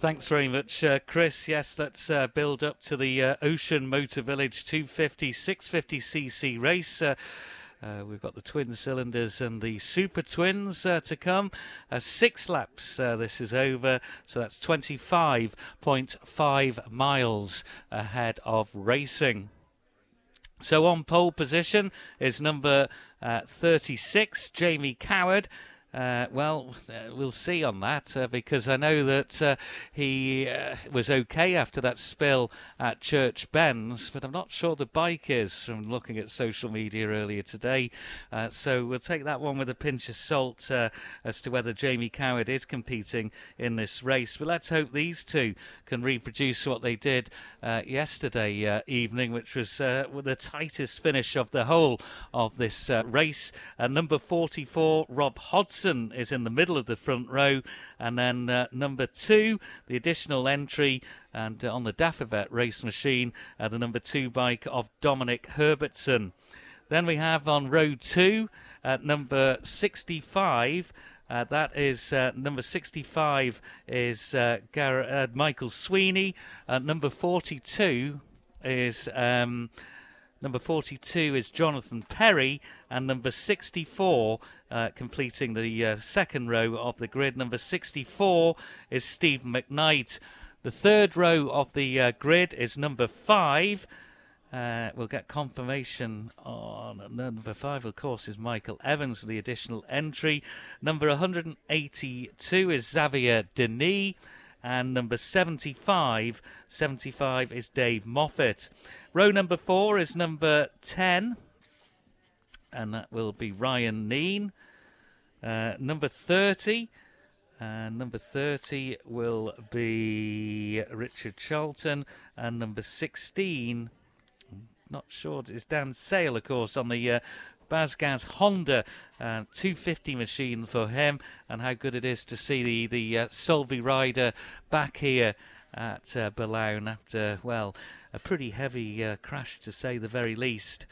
Thanks very much, Chris. Yes, let's build up to the Ocean Motor Village 250 650cc race. We've got the twin cylinders and the super twins to come. 6 laps this is over, so that's 25.5 miles ahead of racing. So on pole position is number 36, Jamie Coward. We'll see on that because I know that he was okay after that spill at Church Ben's, but I'm not sure the bike is from looking at social media earlier today. So we'll take that one with a pinch of salt as to whether Jamie Coward is competing in this race. But let's hope these two can reproduce what they did yesterday evening, which was the tightest finish of the whole of this race. Number 44, Rob Hodson, is in the middle of the front row, and then number 2, the additional entry, and on the Daffavet race machine, the number 2 bike of Dominic Herbertson. Then we have on row 2 number 65. That is number 65 is Michael Sweeney. Number 42 is Jonathan Perry, and number 64, completing the second row of the grid, number 64 is Stephen McKnight. The third row of the grid is number 5. We'll get confirmation on number 5, of course, is Michael Evans, the additional entry. Number 182 is Xavier Denis. And number 75 is Dave Moffat. Row number 4 is number 10, and that will be Ryan Neen. Number 30 will be Richard Charlton, and number 16, not sure, is Dan Sale, of course, on the Bazgaz Honda 250 machine for him. And how good it is to see the Solvay rider back here at Boulogne after, well, a pretty heavy crash to say the very least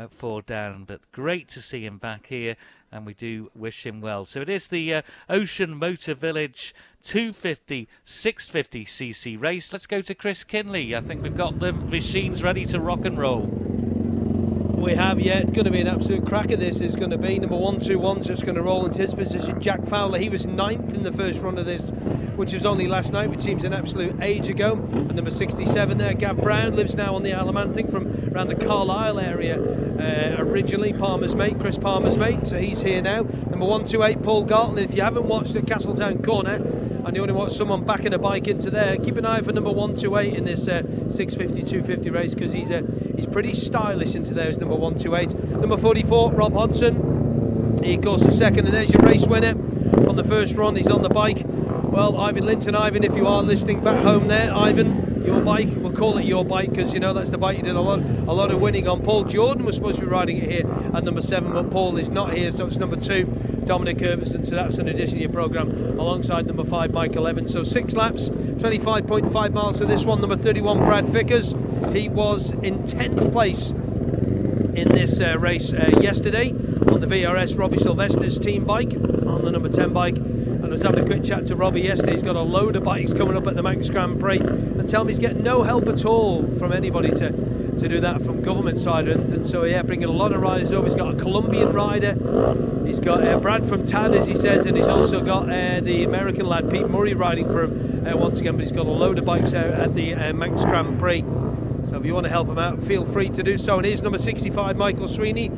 for Dan, but great to see him back here, and we do wish him well. So it is the Ocean Motor Village 250 650cc race. Let's go to Chris Kinley. I think we've got the machines ready to rock and roll. We have, yeah. It's going to be an absolute cracker. This is going to be number 121, just going to roll into his position. Jack Fowler, he was 9th in the first run of this, which was only last night, which seems an absolute age ago. And number 67 there, Gav Brown, lives now on the Isle of Man, I think from around the Carlisle area originally. Palmer's mate, Chris Palmer's mate, so he's here now. Number 128, Paul Garton. If you haven't watched at Castletown Corner and you only want someone backing a bike into there, keep an eye for number 128 in this 650 250 race, because he's pretty stylish into there, is number 128. Number 44, Rob Hodson, he of course is second, and there's your race winner from the first run. He's on the bike. Well, Ivan Linton, Ivan, if you are listening back home there, Ivan, your bike, we'll call it your bike, because you know that's the bike you did a lot of winning on. Paul Jordan was supposed to be riding it here at number 7, but Paul is not here, so it's number 2, Dominic Herbertson. So that's an addition to your programme alongside number 5, Michael Evans. So 6 laps, 25.5 miles for this one. Number 31, Brad Vickers, he was in 10th place in this race yesterday on the VRS Robbie Sylvester's team bike, on the number 10 bike. And I was having a quick chat to Robbie yesterday. He's got a load of bikes coming up at the Manx Grand Prix, and tell me he's getting no help at all from anybody to do that from government side or anything. So yeah, bringing a lot of riders over. He's got a Colombian rider, he's got Brad from TAD, as he says, and he's also got the American lad Pete Murray riding for him once again. But he's got a load of bikes out at the Manx Grand Prix. So if you want to help him out, feel free to do so. And here's number 65, Michael Sweeney.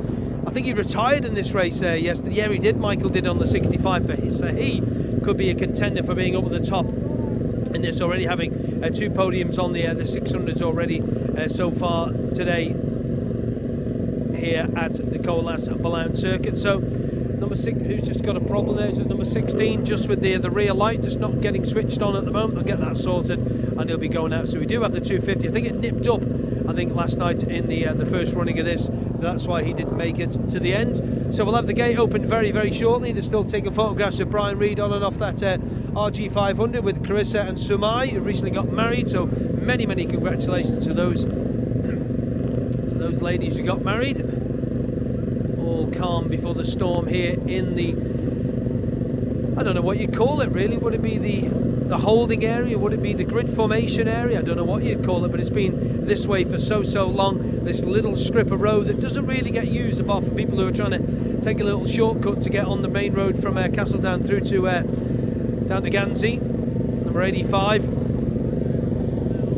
I think he retired in this race yesterday. Yeah, he did. Michael did on the 65 for his. So he could be a contender for being up at the top in this already, having 2 podiums on the 600s already so far today here at the Colas Boulogne circuit. So number 6, who's just got a problem there, is at number 16, just with the rear light just not getting switched on at the moment. I'll get that sorted and he'll be going out. So we do have the 250. I think it nipped up, I think, last night in the first running of this, so that's why he didn't make it to the end. So we'll have the gate open very, very shortly. They're still taking photographs of Brian Reid on and off that RG500 with Carissa and Sumai, who recently got married. So many, many congratulations to those ladies who got married. All calm before the storm here in the, I don't know what you call it really. Would it be the the holding area? Would it be the grid formation area? I don't know what you'd call it, but it's been this way for so long. This little strip of road that doesn't really get used apart from people who are trying to take a little shortcut to get on the main road from Castledown through to down to Gansey. Number 85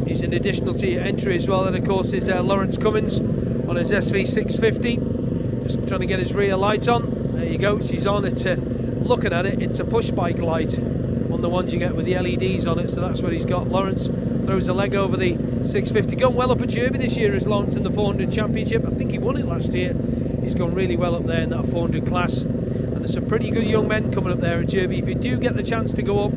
is an additional to entry as well, and of course is Lawrence Cummins on his SV650, just trying to get his rear light on. There you go, she's on. It's looking at it, it's a push bike light on the ones you get with the LEDs on it, so that's what he's got. Lawrence throws a leg over the 650, gone well up at Jevan this year as Lawrence in the 400 Championship. I think he won it last year. He's gone really well up there in that 400 class, and there's some pretty good young men coming up there at Jevan. If you do get the chance to go up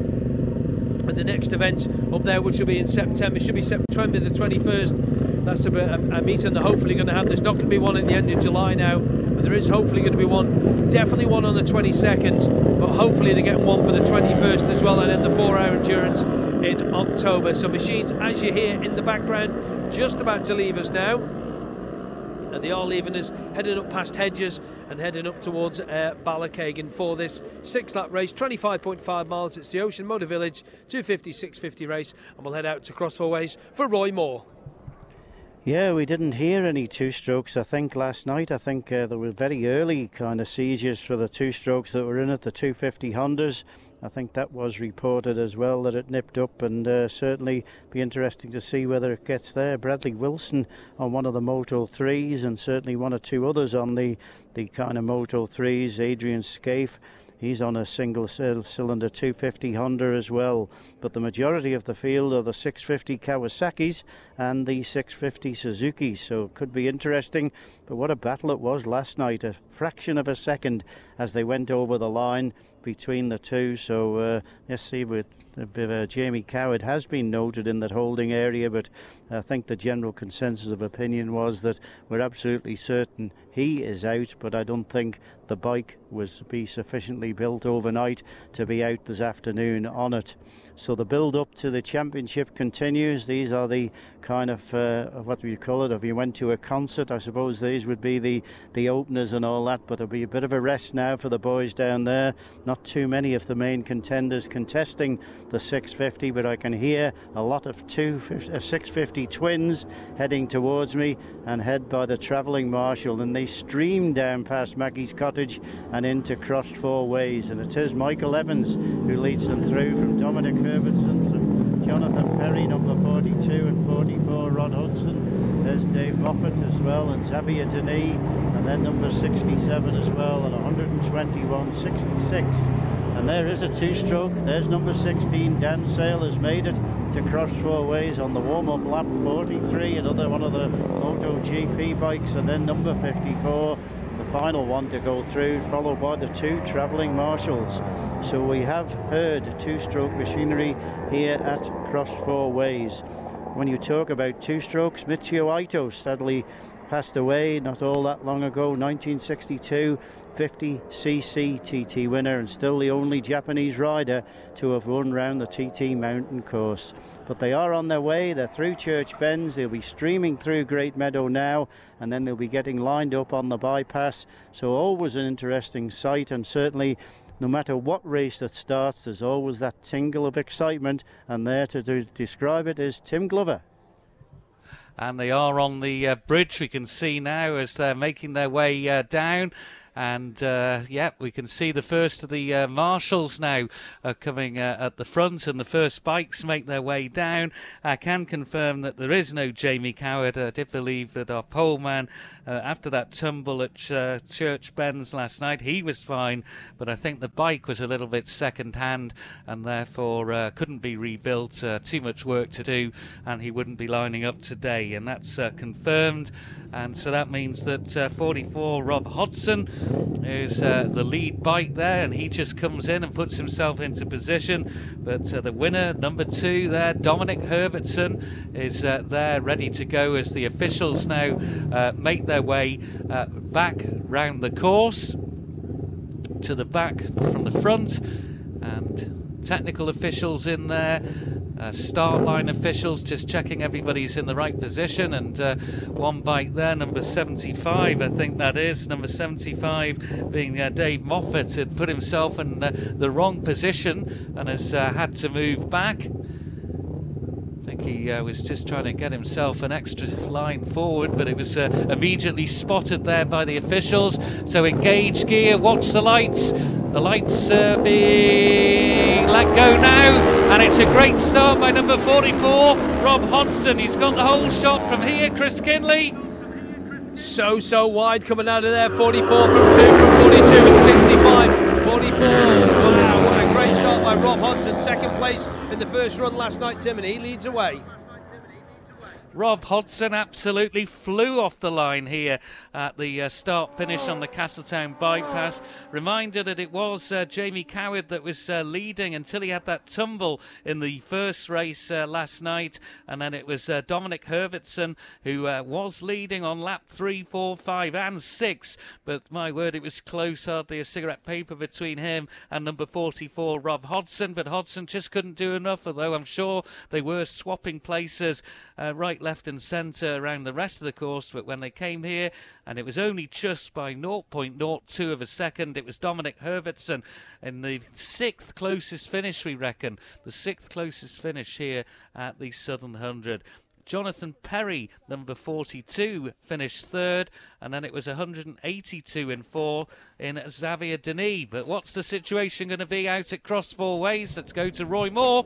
at the next event up there, which will be in September, should be September the 21st, that's a meeting they're hopefully going to have. There's not going to be one at the end of July now, but there is hopefully going to be one, definitely one on the 22nd, but hopefully they're getting one for the 21st as well, and then the 4-hour endurance in October. So machines, as you hear in the background, just about to leave us now, and they are leaving us, heading up past Hedges and heading up towards Ballachagan for this 6-lap race, 25.5 miles. It's the Ocean Motor Village 250 650 race, and we'll head out to Cross Four Ways for Roy Moore. Yeah, we didn't hear any two-strokes, I think, last night. I think there were very early kind of seizures for the two-strokes that were in it, the 250 Hondas. I think that was reported as well, that it nipped up, and certainly be interesting to see whether it gets there. Bradley Wilson on one of the Moto 3s, and certainly one or two others on the kind of Moto 3s. Adrian Scaife, he's on a single cylinder 250 Honda as well. But the majority of the field are the 650 Kawasaki's and the 650 Suzuki's, so it could be interesting. But what a battle it was last night, a fraction of a second as they went over the line between the two. So let's see, with Jamie Coward has been noted in that holding area, but I think the general consensus of opinion was that we're absolutely certain he is out, but I don't think the bike was be sufficiently built overnight to be out this afternoon on it. So the build up to the championship continues. These are the kind of what do you call it, if you went to a concert, I suppose these would be the openers and all that, but there'll be a bit of a rest now for the boys down there. Not too many of the main contenders contesting the 650, but I can hear a lot of 650 twins heading towards me and head by the travelling marshal, and they stream down past Maggie's Cottage and into Crossed Four Ways, and it is Michael Evans who leads them through, from Dominic Herbertson, from Jonathan Perry, number 42, and 44 Rod Hudson. There's Dave Moffat as well, and Xavier Denis, and then number 67 as well, and 121 66. And there is a two-stroke. There's number 16, Dan Sale, has made it to Cross Four Ways on the warm-up lap. 43, another one of the MotoGP bikes, and then number 54, the final one to go through, followed by the two travelling marshals. So we have heard two-stroke machinery here at Cross Four Ways. When you talk about two-strokes, Mitsuyo Aito sadly passed away not all that long ago, 1962, 50cc TT winner, and still the only Japanese rider to have run round the TT mountain course. But they are on their way. They're through Church Bends. They'll be streaming through Great Meadow now, and then they'll be getting lined up on the bypass. So always an interesting sight, and certainly no matter what race that starts, there's always that tingle of excitement, and there to describe it is Tim Glover. And they are on the bridge, we can see now, as they're making their way down. And yeah, we can see the first of the marshals now coming at the front, and the first bikes make their way down. I can confirm that there is no Jamie Coward. I did believe that our poleman, after that tumble at Church Bends last night, he was fine, but I think the bike was a little bit second hand and therefore couldn't be rebuilt. Too much work to do, and he wouldn't be lining up today, and that's confirmed. And so that means that 44 Rob Hodson is the lead bike there, and he just comes in and puts himself into position. But the winner, number 2 there, Dominic Herbertson, is there ready to go as the officials now make their way back round the course to the back from the front, and technical officials in there start line officials just checking everybody's in the right position, and one bike there, number 75, I think that is, number 75 being Dave Moffat, had put himself in the wrong position and has had to move back. I think he was just trying to get himself an extra line forward, but it was immediately spotted there by the officials. So engage gear, watch the lights. The lights being let go now, and it's a great start by number 44, Rob Hodson. He's got the whole shot from here, Chris Kinley. So wide coming out of there, 44 from 2, from 42 and 65, 44. Wow, what a great start by Rob Hodson, second place in the first run last night, Tim, and he leads away. Rob Hodson absolutely flew off the line here at the start-finish on the Castletown bypass. Reminder that it was Jamie Coward that was leading until he had that tumble in the first race last night, and then it was Dominic Herbertson who was leading on lap 3, 4, 5 and 6, but my word, it was close, hardly a cigarette paper between him and number 44 Rob Hodson, but Hodson just couldn't do enough, although I'm sure they were swapping places right, left and centre around the rest of the course, but when they came here, and it was only just by 0.02 of a second, it was Dominic Herbertson in the 6th closest finish, we reckon, the 6th closest finish here at the Southern 100. Jonathan Perry, number 42, finished 3rd, and then it was 182 in 4th in Xavier Denis. But what's the situation going to be out at Cross Four Ways? Let's go to Roy Moore.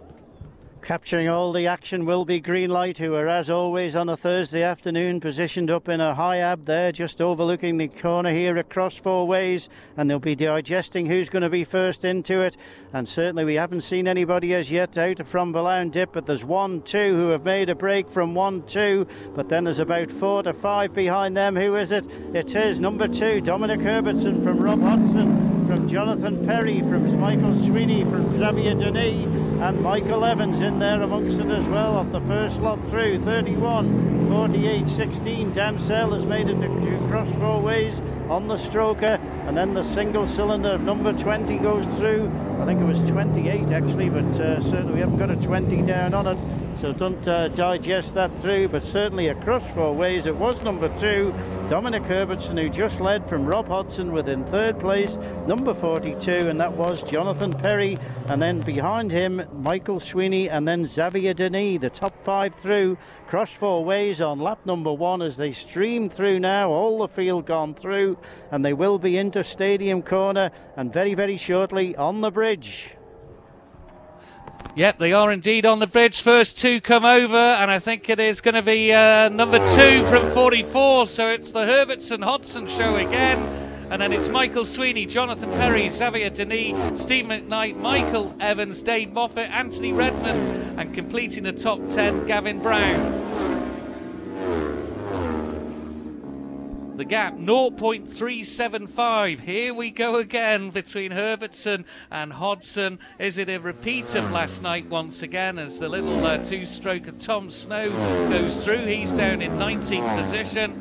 Capturing all the action will be Greenlight, who are, as always, on a Thursday afternoon, positioned up in a high ab there, just overlooking the corner here across Four Ways, and they'll be digesting who's going to be first into it. And certainly we haven't seen anybody as yet out from Ballown Dip, but there's 1, 2 who have made a break from 1, 2, but then there's about 4 to 5 behind them. Who is it? It is number 2, Dominic Herbertson from Rob Hodson, from Jonathan Perry, from Michael Sweeney, from Xavier Denis, and Michael Evans in there amongst it as well off the first lot through. 31, 48, 16. Dan Sell has made it to Cross Four Ways on the stroker, and then the single cylinder of number 20 goes through. I think it was 28 actually, but certainly we haven't got a 20 down on it, so don't digest that through. But certainly across Four Ways it was number 2, Dominic Herbertson, who just led from Rob Hodson within 3rd place, number 42, and that was Jonathan Perry, and then behind him Michael Sweeney, and then Xavier Denis. The top 5 through Cross Four Ways on lap number 1 as they stream through now, all the field gone through, and they will be into Stadium Corner and very shortly on the bridge. Yep, they are indeed on the bridge. First 2 come over, and I think it is going to be number 2 from 44, so it's the Herbertson-Hodson show again. And then it's Michael Sweeney, Jonathan Perry, Xavier Denis, Steve McKnight, Michael Evans, Dave Moffat, Anthony Redmond, and completing the top 10, Gavin Brown. The gap, 0.375. Here we go again between Herbertson and Hodson. Is it a repeat of last night once again as the little two-stroke of Tom Snow goes through? He's down in 19th position.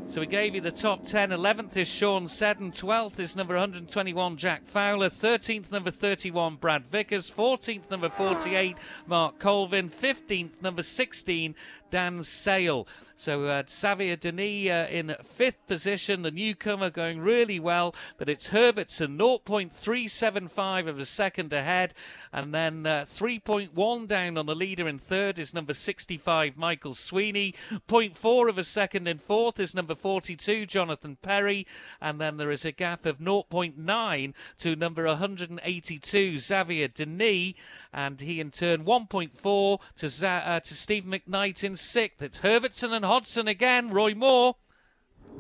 So we gave you the top 10. 11th is Sean Seddon. 12th is number 121, Jack Fowler. 13th, number 31, Brad Vickers. 14th, number 48, Mark Colvin. 15th, number 16, Dan Sale. So Xavier Denis in 5th position, the newcomer going really well, but it's Herbertson 0.375 of a second ahead, and then 3.1 down on the leader in 3rd is number 65, Michael Sweeney. 0.4 of a second in 4th is number 42, Jonathan Perry, and then there is a gap of 0.9 to number 182, Xavier Denis, and he in turn 1.4 to Steve McKnight in 6th. It's Herbertson and Hodson again. Roy Moore.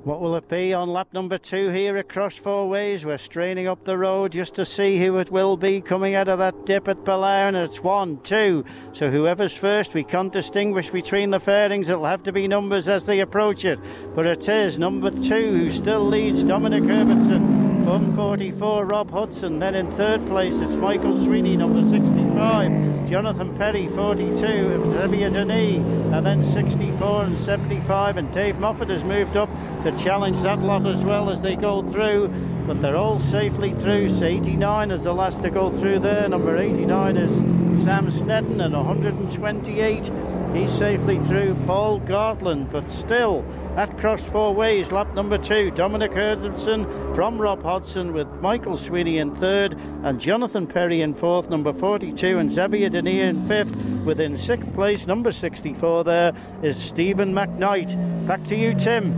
What will it be on lap number 2 here across Four Ways? We're straining up the road just to see who it will be coming out of that dip at Ballown. It's 1, 2. So whoever's first, we can't distinguish between the fairings. It'll have to be numbers as they approach it. But it is number 2 who still leads, Dominic Herbertson. 144, Rob Hodson. Then in 3rd place, it's Michael Sweeney, number 65. Jonathan Perry, 42, Xavier Denis, and then 64 and 75. And Dave Moffat has moved up to challenge that lot as well as they go through, but they're all safely through. So 89 is the last to go through there. Number 89 is Sam Snedden, and 128. He's safely through Paul Gartland, but still at cross four ways, lap number 2, Dominic Herbertson from Rob Hodgson with Michael Sweeney in third and Jonathan Perry in fourth, number 42, and Xavier Denier in fifth. Within sixth place, number 64 there is Stephen McKnight. Back to you, Tim.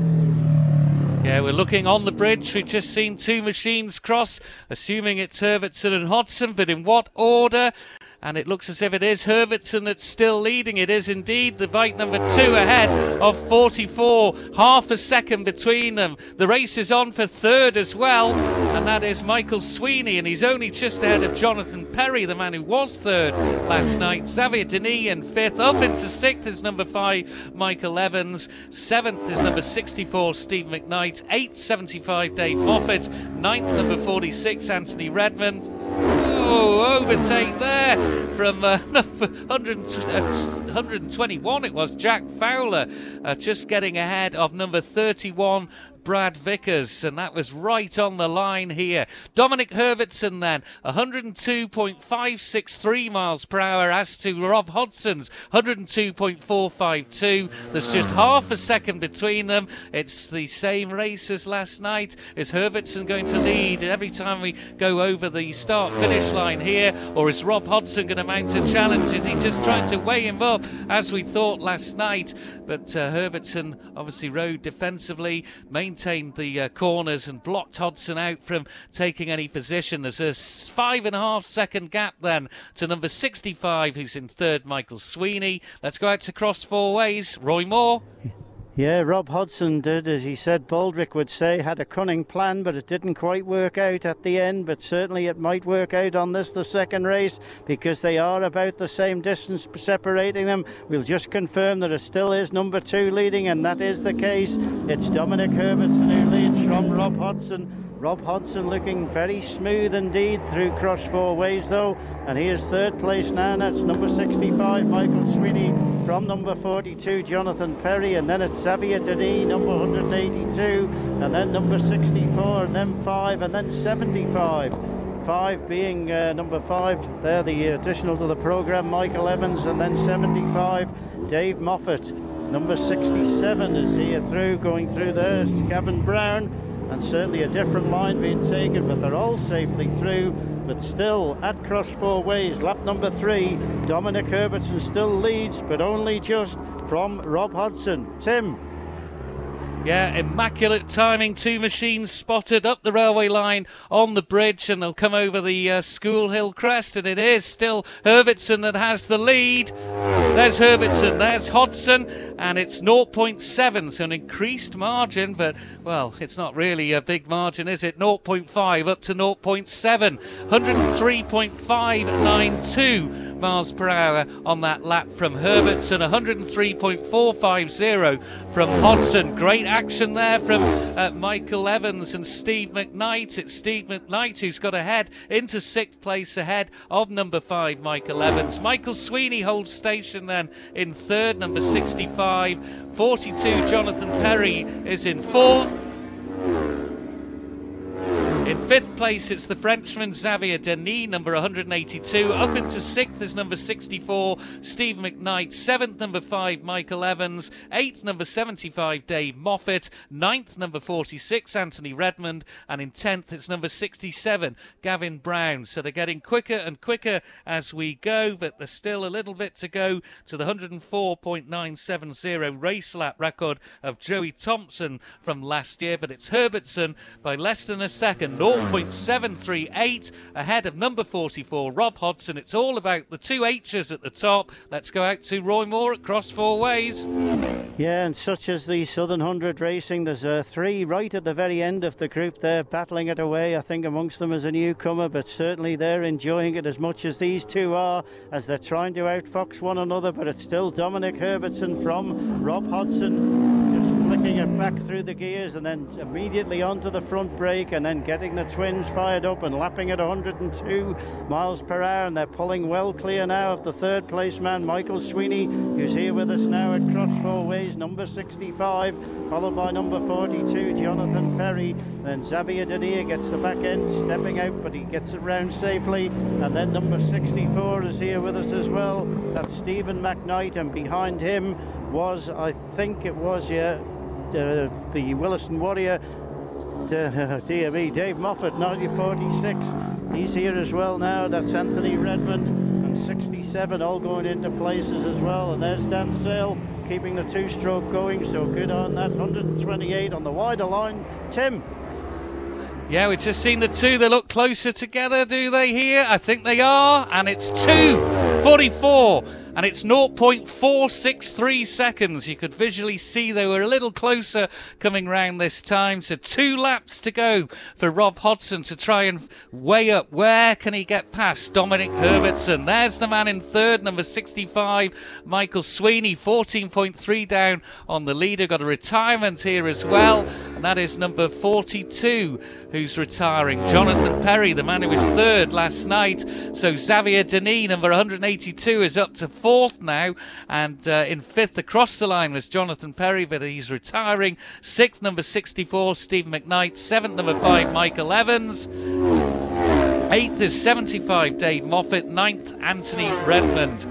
Yeah, we're looking on the bridge. We've just seen two machines cross, assuming it's Herbertson and Hodgson, but in what order? And it looks as if it is Herbertson that's still leading. It is indeed. The bike number 2 ahead of 44, half a second between them. The race is on for third as well, and that is Michael Sweeney, and he's only just ahead of Jonathan Perry, the man who was third last night. Xavier Denis in fifth. Up into sixth is number 5, Michael Evans. Seventh is number 64, Steve McKnight. 8th, 75, Dave Moffat. 9th, number 46, Anthony Redmond. Oh, overtake there from number 121 it was, Jack Fowler, just getting ahead of number 31, Brad Vickers, and that was right on the line here. Dominic Herbertson then, 102.563 miles per hour, as to Rob Hodgson's 102.452. There's just half a second between them. It's the same race as last night. Is Herbertson going to lead every time we go over the start-finish line here, or is Rob Hodgson going to mount a challenge? Is he just trying to weigh him up, as we thought last night? But Herbertson obviously rode defensively, maintained the corners and blocked Hodgson out from taking any position. There's a 5.5 second gap then to number 65, who's in third, Michael Sweeney. Let's go out to cross four ways. Roy Moore. Yeah, Rob Hodgson did, as he said, Baldrick would say, had a cunning plan, but it didn't quite work out at the end. But certainly it might work out on this, the second race, because they are about the same distance separating them. We'll just confirm that it still is number 2 leading, and that is the case. It's Dominic Herbertson who leads from Rob Hodgson. Rob Hodgson looking very smooth indeed through cross four ways though, and he is third place now, and that's number 65, Michael Sweeney, from number 42, Jonathan Perry, and then it's Xavier Denis, number 182, and then number 64, and then 5, and then 75. 5 being number 5 there, the additional to the programme, Michael Evans, and then 75, Dave Moffat. Number 67 is here through, going through there, it's Gavin Brown. And certainly a different line being taken, but they're all safely through. But still at cross four ways, lap number 3, Dominic Herbertson still leads, but only just from Rob Hodgson. Tim. Yeah, immaculate timing. Two machines spotted up the railway line on the bridge, and they'll come over the School Hill crest, and it is still Herbertson that has the lead. There's Herbertson, there's Hodgson, and it's 0.7, so an increased margin, but, well, it's not really a big margin, is it? 0.5 up to 0.7, 103.592 miles per hour on that lap from Herbertson, 103.450 from Hodgson. Great action there from Michael Evans and Steve McKnight. It's Steve McKnight who's got ahead into 6th place ahead of number 5, Michael Evans. Michael Sweeney holds station then in third, number 65. 42, Jonathan Perry is in fourth. In 5th place, it's the Frenchman Xavier Denis, number 182. Up into 6th is number 64, Steve McKnight. 7th, number 5, Michael Evans. 8th, number 75, Dave Moffat. 9th, number 46, Anthony Redmond. And in 10th, it's number 67, Gavin Brown. So they're getting quicker and quicker as we go, but there's still a little bit to go to the 104.970 race lap record of Joey Thompson from last year. But it's Herbertson by less than a second. 0.738 ahead of number 44, Rob Hodgson. It's all about the two H's at the top. Let's go out to Roy Moore at cross four ways. Yeah, and such as the Southern 100 racing, there's 3 right at the very end of the group there, battling it away. I think amongst them is a newcomer, but certainly they're enjoying it as much as these two are, as they're trying to outfox one another. But it's still Dominic Herbertson from Rob Hodgson, just flicking working it back through the gears and then immediately onto the front brake and then getting the twins fired up and lapping at 102 miles per hour, and they're pulling well clear now of the third place man Michael Sweeney, who's here with us now at Cross Four Ways, number 65, followed by number 42 Jonathan Perry. Then Xavier Denier gets the back end, stepping out, but he gets it round safely, and then number 64 is here with us as well. That's Stephen McKnight, and behind him was, I think it was, the Williston Warrior, dear me, Dave Moffat, 1946. He's here as well now. That's Anthony Redmond and 67 all going into places as well. And there's Dan Sale keeping the two-stroke going, so good on that. 128 on the wider line. Tim. Yeah, we've just seen the two. They look closer together, do they here? I think they are. And it's 2:44. And it's 0.463 seconds. You could visually see they were a little closer coming round this time. So 2 laps to go for Rob Hodson to try and weigh up. Where can he get past Dominic Herbertson? There's the man in third, number 65, Michael Sweeney, 14.3 down on the leader. Got a retirement here as well, and that is number 42, who's retiring. Jonathan Perry, the man who was third last night. So Xavier Denis, number 182, is up to fourth now, and in fifth across the line was Jonathan Perry, but he's retiring. Sixth, number 64, Stephen McKnight. Seventh, number 5, Michael Evans. Eighth is 75, Dave Moffat. Ninth, Anthony Redmond.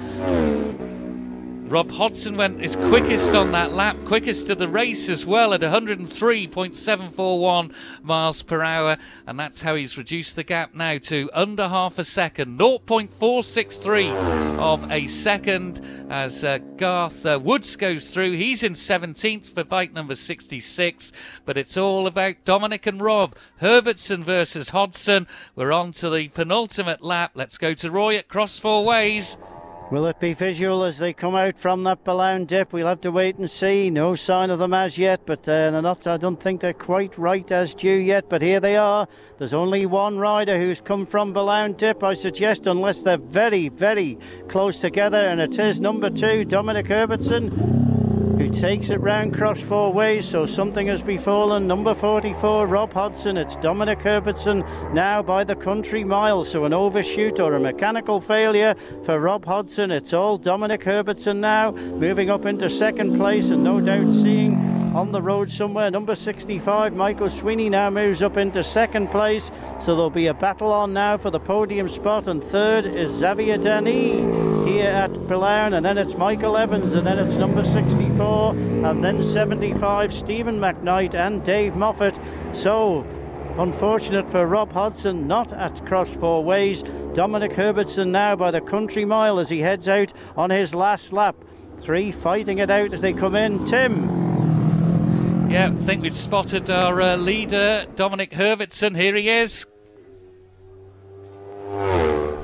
Rob Hodson went his quickest on that lap, quickest of the race as well, at 103.741 miles per hour, and that's how he's reduced the gap now to under half a second, 0.463 of a second, as Garth Woods goes through. He's in 17th for bike number 66, but it's all about Dominic and Rob. Herbertson versus Hodson. We're on to the penultimate lap. Let's go to Roy at Cross Four Ways. Will it be visual as they come out from that Ballown dip? We'll have to wait and see. No sign of them as yet, but I don't think they're quite right as due yet, but here they are. There's only one rider who's come from Ballown dip, I suggest, unless they're very, very close together, and it is number 2, Dominic Herbertson, who takes it round Cross Four Ways, so something has befallen. Number 44, Rob Hodson. It's Dominic Herbertson now by the country mile, so an overshoot or a mechanical failure for Rob Hodson. It's all Dominic Herbertson now, moving up into second place, and no doubt seeing on the road somewhere number 65, Michael Sweeney, now moves up into second place, so there'll be a battle on now for the podium spot, and third is Xavier Denis here at Ballown, and then it's Michael Evans, and then it's number 64, and then 75, Stephen McKnight and Dave Moffat. So unfortunate for Rob Hodson, not at Cross Four Ways. Dominic Herbertson now by the country mile as he heads out on his last lap. 3 fighting it out as they come in. Tim. Yeah, I think we've spotted our leader, Dominic Herbertson. Here he is.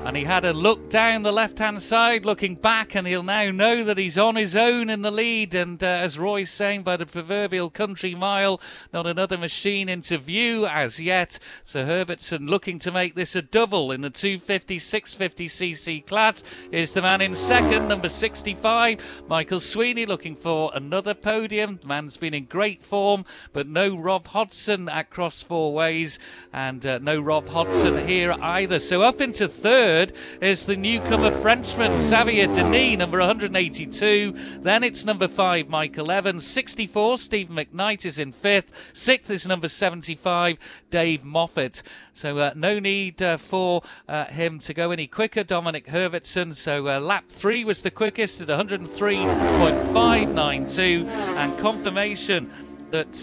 And he had a look down the left-hand side, looking back, and he'll now know that he's on his own in the lead. And as Roy's saying, by the proverbial country mile, not another machine into view as yet. So Herbertson looking to make this a double in the 250, 650cc class is the man in second, number 65, Michael Sweeney, looking for another podium. The man's been in great form, but no Rob Hodson at Cross Four Ways, and no Rob Hodson here either. So up into third is the newcomer Frenchman Xavier Denis, number 182. Then it's number 5, Michael Evans. 64, Stephen McKnight is in fifth. Sixth is number 75, Dave Moffat. So no need for him to go any quicker, Dominic Herbertson. So lap 3 was the quickest at 103.592, and confirmation that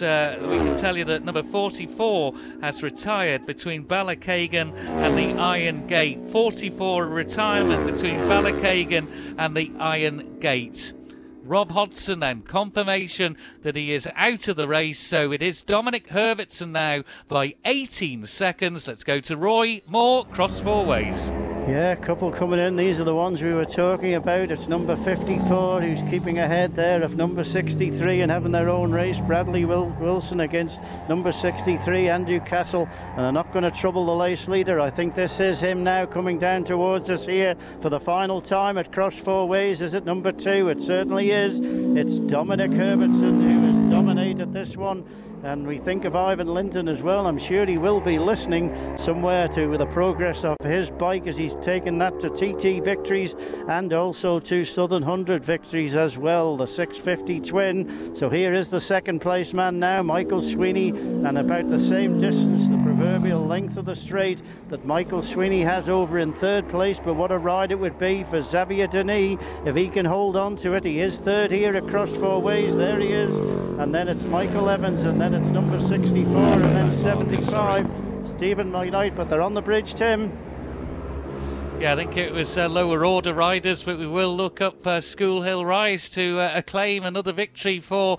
we can tell you that number 44 has retired between Ballachagan and the Iron Gate. 44 retirement between Ballachagan and the Iron Gate. Rob Hodson then, confirmation that he is out of the race, so it is Dominic Herbertson now by 18 seconds. Let's go to Roy Moore, Cross Four Ways. Yeah, a couple coming in. These are the ones we were talking about. It's number 54 who's keeping ahead there of number 63 and having their own race. Bradley Wilson against number 63, Andrew Castle, and they're not going to trouble the race leader. I think this is him now coming down towards us here for the final time at Cross Four Ways. Is it number 2? It certainly is. It's Dominic Herbertson who is dominating night at this one. And we think of Ivan Linton as well. I'm sure he will be listening somewhere to the progress of his bike, as he's taken that to TT victories and also to Southern 100 victories as well, the 650 twin. So here is the second place man now, Michael Sweeney, and about the same distance, the proverbial length of the straight that Michael Sweeney has over in third place. But what a ride it would be for Xavier Denis if he can hold on to it. He is third here across four ways. There he is. And then it's Michael Evans, and then it's number 64, and then 75, Stephen McKnight. But they're on the bridge, Tim. Yeah, I think it was lower order riders, but we will look up School Hill Rise to acclaim another victory for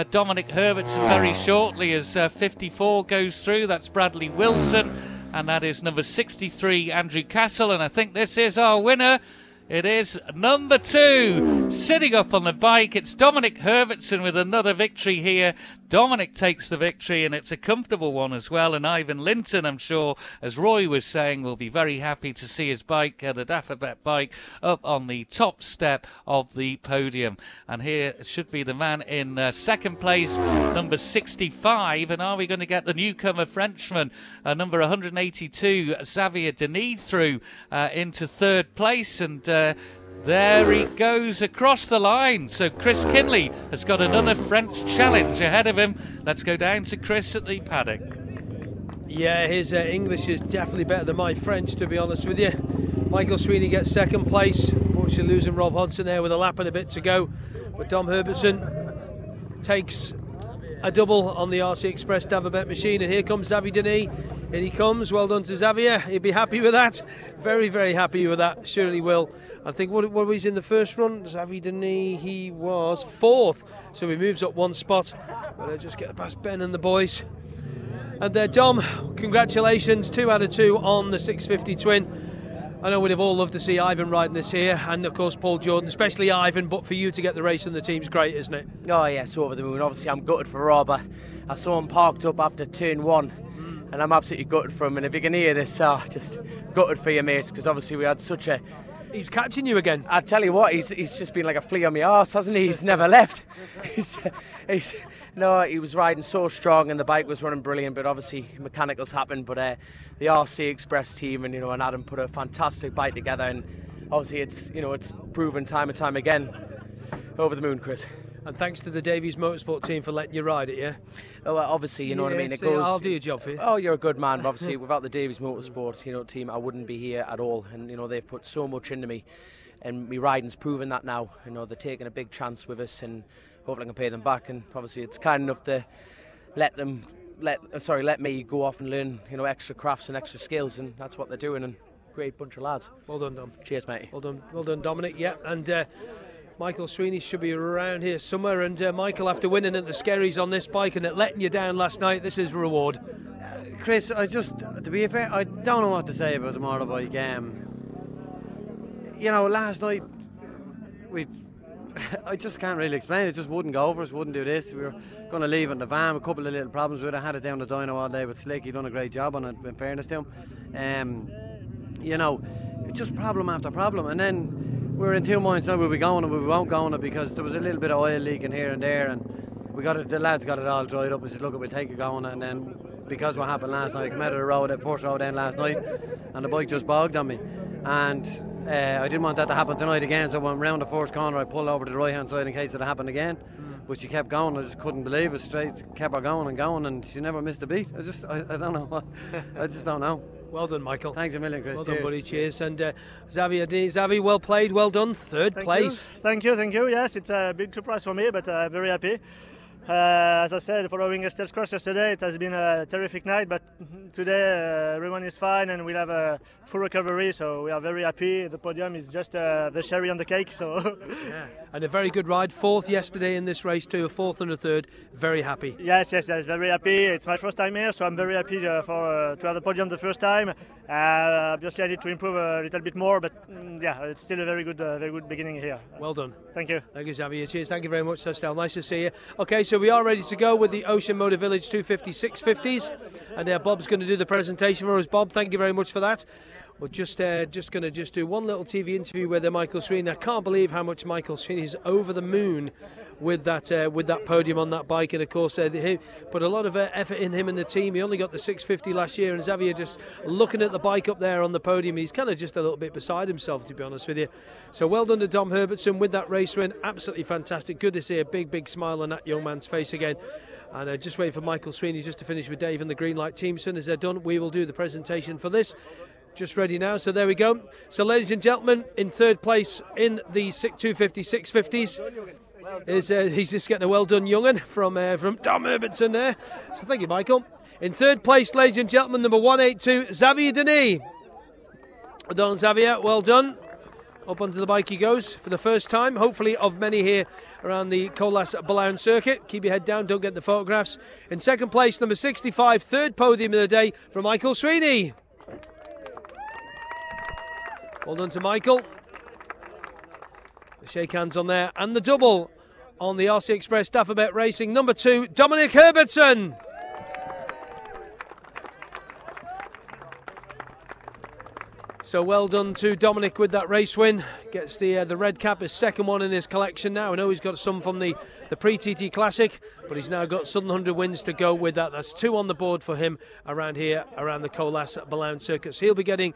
Dominic Herbertson very shortly as 54 goes through. That's Bradley Wilson, and that is number 63, Andrew Castle. And I think this is our winner. It is number 2, sitting up on the bike. It's Dominic Herbertson with another victory here. Dominic takes the victory, and it's a comfortable one as well. And Ivan Linton, I'm sure, as Roy was saying, will be very happy to see his bike, the Dafabet bike, up on the top step of the podium. And here should be the man in second place, number 65. And are we going to get the newcomer Frenchman, number 182, Xavier Denis, through into third place? And there he goes across the line. So Chris Kinley has got another French challenge ahead of him. Let's go down to Chris at the paddock. Yeah, his English is definitely better than my French, to be honest with you. Michael Sweeney gets second place. Unfortunately losing Rob Hodson there with a lap and a bit to go. But Dom Herbertson takes a double on the RC Express Davabet machine. And here comes Xavier Denis. In he comes. Well done to Xavier. He'd be happy with that. Very, very happy with that. Surely will. I think what was in the first run? Xavier Denis, he was 4th. So he moves up one spot. But I'll just get past Ben and the boys. And Dom, congratulations. 2 out of 2 on the 650 twin. I know we'd have all loved to see Ivan riding this here, and of course Paul Jordan, especially Ivan, but for you to get the race and the team's great, isn't it? Oh yes, over the moon. Obviously I'm gutted for Rob. I saw him parked up after turn 1 and I'm absolutely gutted for him, and if you can hear this, just gutted for your mates, because obviously we had such a... He's catching you again. I tell you what, he's just been like a flea on my arse, hasn't he? He's never left. No, he was riding so strong and the bike was running brilliant, but obviously mechanicals happened. But the RC Express team and and Adam put a fantastic bike together, and obviously it's proven time and time again. Over the moon, Chris. And thanks to the Davies Motorsport team for letting you ride it, yeah? Oh, well, obviously, you know what I mean. It goes. I'll do your job for you. Oh, you're a good man. But obviously, without the Davies Motorsport, team, I wouldn't be here at all. And they've put so much into me, and my riding's proven that now. They're taking a big chance with us, and hopefully I can pay them back. And obviously, it's kind enough to let me go off and learn, extra crafts and extra skills, and that's what they're doing. And great bunch of lads. Well done, Dom. Cheers, mate. Well done, Dominic. Yeah, and. Michael Sweeney should be around here somewhere, and Michael, after winning at the Skerries on this bike and it letting you down last night, this is reward. Chris, to be fair, I don't know what to say about the motorbike. Last night I just can't really explain. It just wouldn't go for us, wouldn't do this. We were going to leave it in the van, a couple of little problems with it. I had it down the dyno all day, but Slick, he done a great job on it, in fairness to him. It's just problem after problem, and then we were in 2 minds now, will we go on it, will we won't go on it, because there was a little bit of oil leaking here and there, and the lads got it all dried up. We said, look, we'll take it going, and then because what happened last night, I came out of the road, that first road down last night, and the bike just bogged on me, and I didn't want that to happen tonight again, so when round the first corner I pulled over to the right hand side in case it happened again. But she kept going. I just couldn't believe it. Straight kept her going, and she never missed a beat. I don't know what. I just don't know. Well done, Michael. Thanks a million, Chris. Well done, buddy. Cheers. And Xavier, well played, well done. Third place. Thank you. Yes, it's a big surprise for me, but very happy. As I said, following Estelle's cross yesterday, it has been a terrific night, but today everyone is fine and we'll have a full recovery, so we are very happy. The podium is just the cherry on the cake. So yeah. And a very good ride, 4th yesterday in this race too, a 4th and a 3rd. Very happy. Yes, very happy. It's my first time here, so I'm very happy to have the podium the first time. Obviously I need to improve a little bit more, but it's still a very good beginning here. Well done. Thank you. Thank you, Xavier. Cheers. Thank you very much, Estelle. Nice to see you. Okay, so we are ready to go with the Ocean Motor Village 250 650s, and Bob's going to do the presentation for us. Bob, thank you very much for that. We're just going to do one little TV interview with Michael Sweeney. I can't believe how much Michael Sweeney is over the moon with that podium on that bike, and of course he put a lot of effort in, him and the team. He only got the 650 last year, and Xavier just looking at the bike up there on the podium, he's kind of just a little bit beside himself, to be honest with you. So well done to Dom Herbertson with that race win. Absolutely fantastic. Good to see a big smile on that young man's face again. And just waiting for Michael Sweeney just to finish with Dave and the green light team. As soon as they're done, we will do the presentation for this. Just ready now, so there we go. So ladies and gentlemen, in third place in the 250 650s is he's just getting a well done young'un from Dom Herbertson there. So thank you, Michael. In third place, ladies and gentlemen, number 182, Xavier Denis. Well done, Xavier, well done. Up onto the bike he goes for the first time, hopefully of many here around the Colas Balown circuit. Keep your head down, don't get the photographs. In second place, number 65, third podium of the day from Michael Sweeney. Well done to Michael. The shake hands on there. And the double on the RC Express Dafabet Racing. Number 2, Dominic Herbertson. So well done to Dominic with that race win. Gets the red cap, his second one in his collection now. I know he's got some from the pre-TT Classic, but he's now got Southern 100 wins to go with that. That's 2 on the board for him around here, around the Colas Balown circuit. So he'll be getting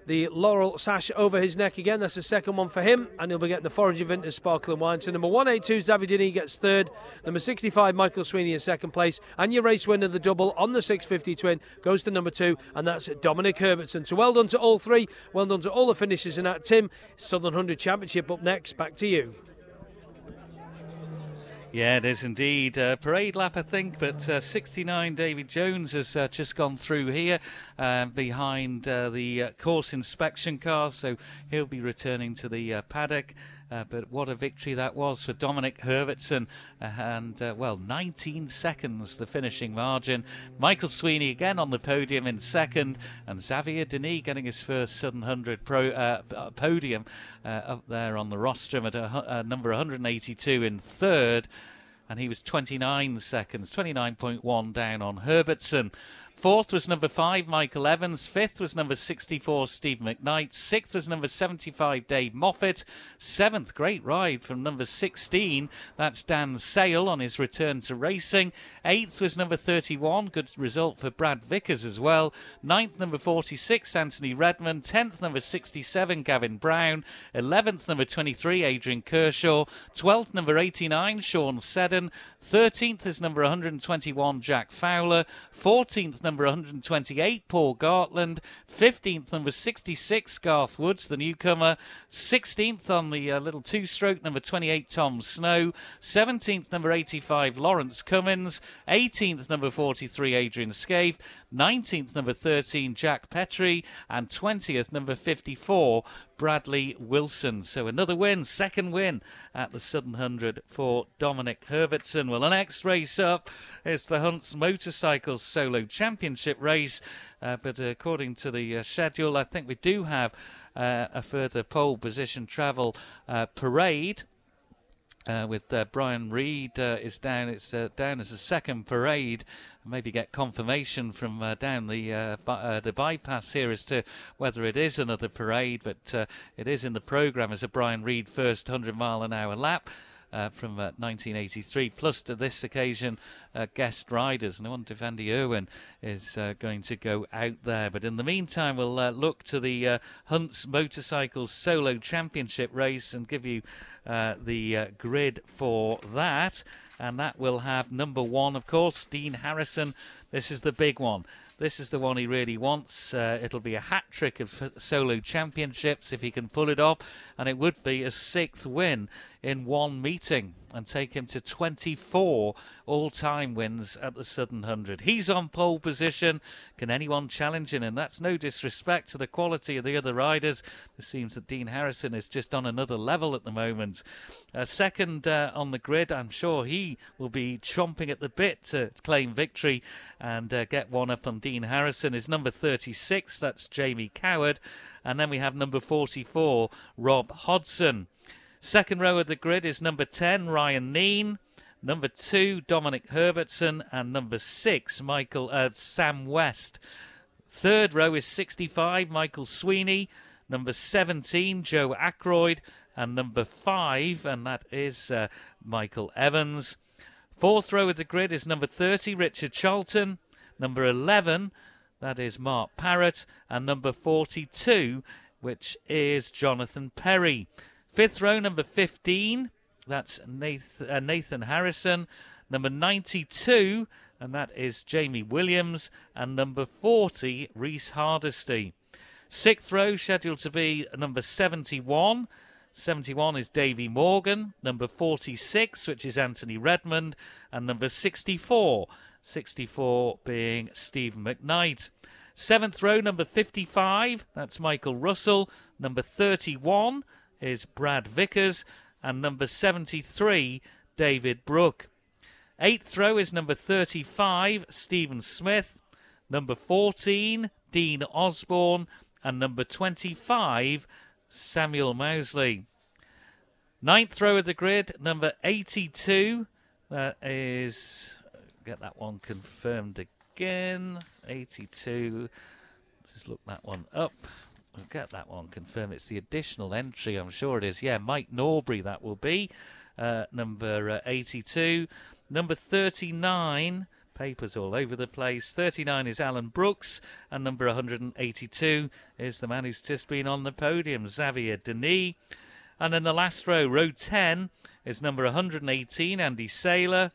the laurel sash over his neck again. That's the second one for him, and he'll be getting the Forager Vintage Sparkling Wine. So number 182, Xavier Denis gets third. Number 65, Michael Sweeney in second place. And your race winner, the double on the 650 twin, goes to number 2, and that's Dominic Herbertson. So well done to all 3. Well done to all the finishers in that. Tim, Southern 100 Championship up next. Back to you. Yeah, it is indeed. Parade lap, I think, but 69 David Jones has just gone through here behind the course inspection car, so he'll be returning to the paddock. But what a victory that was for Dominic Herbertson, and well, 19 seconds the finishing margin. Michael Sweeney again on the podium in second, and Xavier Denis getting his first Southern 100 podium up there on the rostrum at number 182 in third, and he was 29 seconds, 29.1 down on Herbertson. Fourth was number 5, Michael Evans. Fifth was number 64, Steve McKnight. Sixth was number 75, Dave Moffat. Seventh, great ride from number 16. That's Dan Sale on his return to racing. Eighth was number 31. Good result for Brad Vickers as well. Ninth, number 46, Anthony Redmond. 10th, number 67, Gavin Brown. 11th, number 23, Adrian Kershaw. 12th, number 89, Sean Seddon. 13th is number 121, Jack Fowler. 14th, number 128, Paul Gartland. 15th, number 66, Garth Woods, the newcomer. 16th on the little two-stroke, number 28, Tom Snow. 17th, number 85, Lawrence Cummins. 18th, number 43, Adrian Scaife. 19th, number 13, Jack Petrie. And 20th, number 54, Bradley Wilson. So another win, second win at the Southern 100 for Dominic Herbertson. Well, the next race up is the Hunts Motorcycles Solo Championship race. But according to the schedule, I think we do have a further pole position travel parade. With Brian Reed is down. It's down as a second parade. Maybe get confirmation from down the bypass here as to whether it is another parade. But it is in the programme as a Brian Reed first 100-mile-an-hour lap. From 1983, plus to this occasion guest riders. And I wonder if Andy Irwin is going to go out there. But in the meantime, we'll look to the Hunts Motorcycles Solo Championship race and give you the grid for that. And that will have number 1, of course, Dean Harrison. This is the big one. This is the one he really wants. It'll be a hat-trick of solo championships if he can pull it off, and it would be a 6th win in one meeting and take him to 24 all-time wins at the Southern 100. He's on pole position. Can anyone challenge him? And that's no disrespect to the quality of the other riders. It seems that Dean Harrison is just on another level at the moment. Second on the grid, I'm sure he will be chomping at the bit to claim victory and get one up on Dean Harrison, is number 36. That's Jamie Coward. And then we have number 44, Rob Hodson. Second row of the grid is number 10, Ryan Neen. Number 2, Dominic Herbertson. And number 6, Sam West. Third row is 65, Michael Sweeney. Number 17, Joe Ackroyd. And number 5, and that is Michael Evans. Fourth row of the grid is number 30, Richard Charlton. Number 11, that is Mark Parrott. And number 42, which is Jonathan Perry. Fifth row, number 15, that's Nathan Harrison. Number 92, and that is Jamie Williams. And number 40, Reese Hardesty. Sixth row, scheduled to be number 71. 71 is Davy Morgan. Number 46, which is Anthony Redmond. And number 64, 64 being Stephen McKnight. Seventh row, number 55, that's Michael Russell. Number 31 is Brad Vickers. And number 73, David Brooke. Eighth row is number 35, Stephen Smith. Number 14, Dean Osborne. And number 25, Samuel Mousley. Ninth row of the grid, number 82, that is, get that one confirmed again, 82, let's look that one up, we'll get that one confirmed, it's the additional entry, I'm sure it is, yeah, Mike Norbury that will be, number 82, number 39, papers all over the place. 39 is Alan Brooks, and number 182 is the man who's just been on the podium, Xavier Denis. And then the last row, row 10, is number 118, Andy Saylor.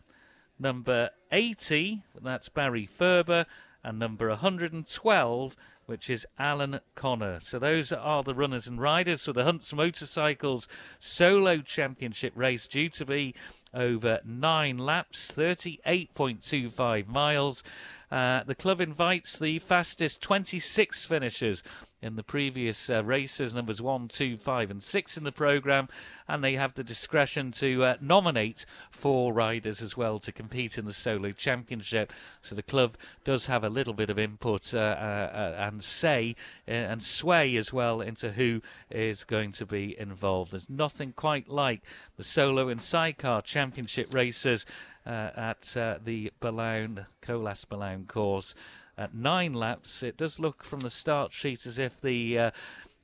Number 80, that's Barry Ferber. And number 112, which is Alan Connor. So those are the runners and riders for the Hunts Motorcycles Solo Championship race, due to be over 9 laps, 38.25 miles. The club invites the fastest 26 finishers in the previous races, numbers 1, 2, 5 and 6 in the programme, and they have the discretion to nominate 4 riders as well to compete in the Solo Championship. So the club does have a little bit of input and say and sway as well into who is going to be involved. There's nothing quite like the Solo and Sidecar Championship races at the Colas Ballown course. At 9 laps, it does look from the start sheet as if the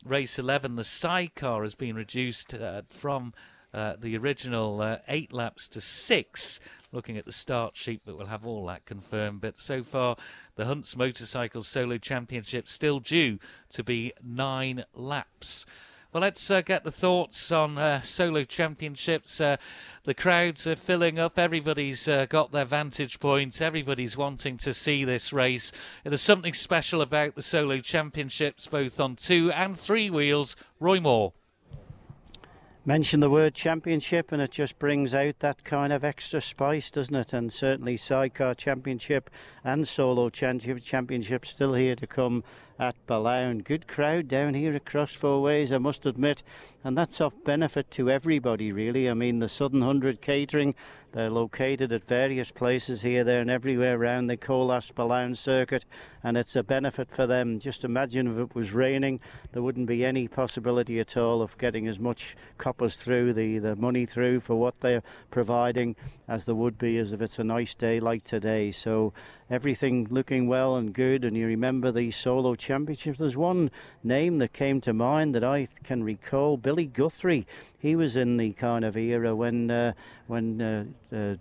race 11, the sidecar, has been reduced from the original 8 laps to 6. Looking at the start sheet, but we'll have all that confirmed. But so far, the Hunts Motorcycles Solo Championship still due to be 9 laps. Well, let's get the thoughts on Solo Championships. The crowds are filling up. Everybody's got their vantage point. Everybody's wanting to see this race. There's something special about the Solo Championships, both on 2 and 3 wheels. Roy Moore. Mention the word championship and it just brings out that kind of extra spice, doesn't it? And certainly Sidecar Championship and Solo Championship still here to come at Ballown. Good crowd down here across 4 ways, I must admit, and that's of benefit to everybody really. I mean, the Southern 100 Catering, they're located at various places here, there and everywhere around the Colas Ballown circuit, and it's a benefit for them. Just imagine if it was raining, there wouldn't be any possibility at all of getting as much coppers through, the money through for what they're providing, as there would be as if it's a nice day like today. So everything looking well and good. And you remember the Solo Championship, there's one name that came to mind that I can recall, Billy Guthrie. He was in the kind of era when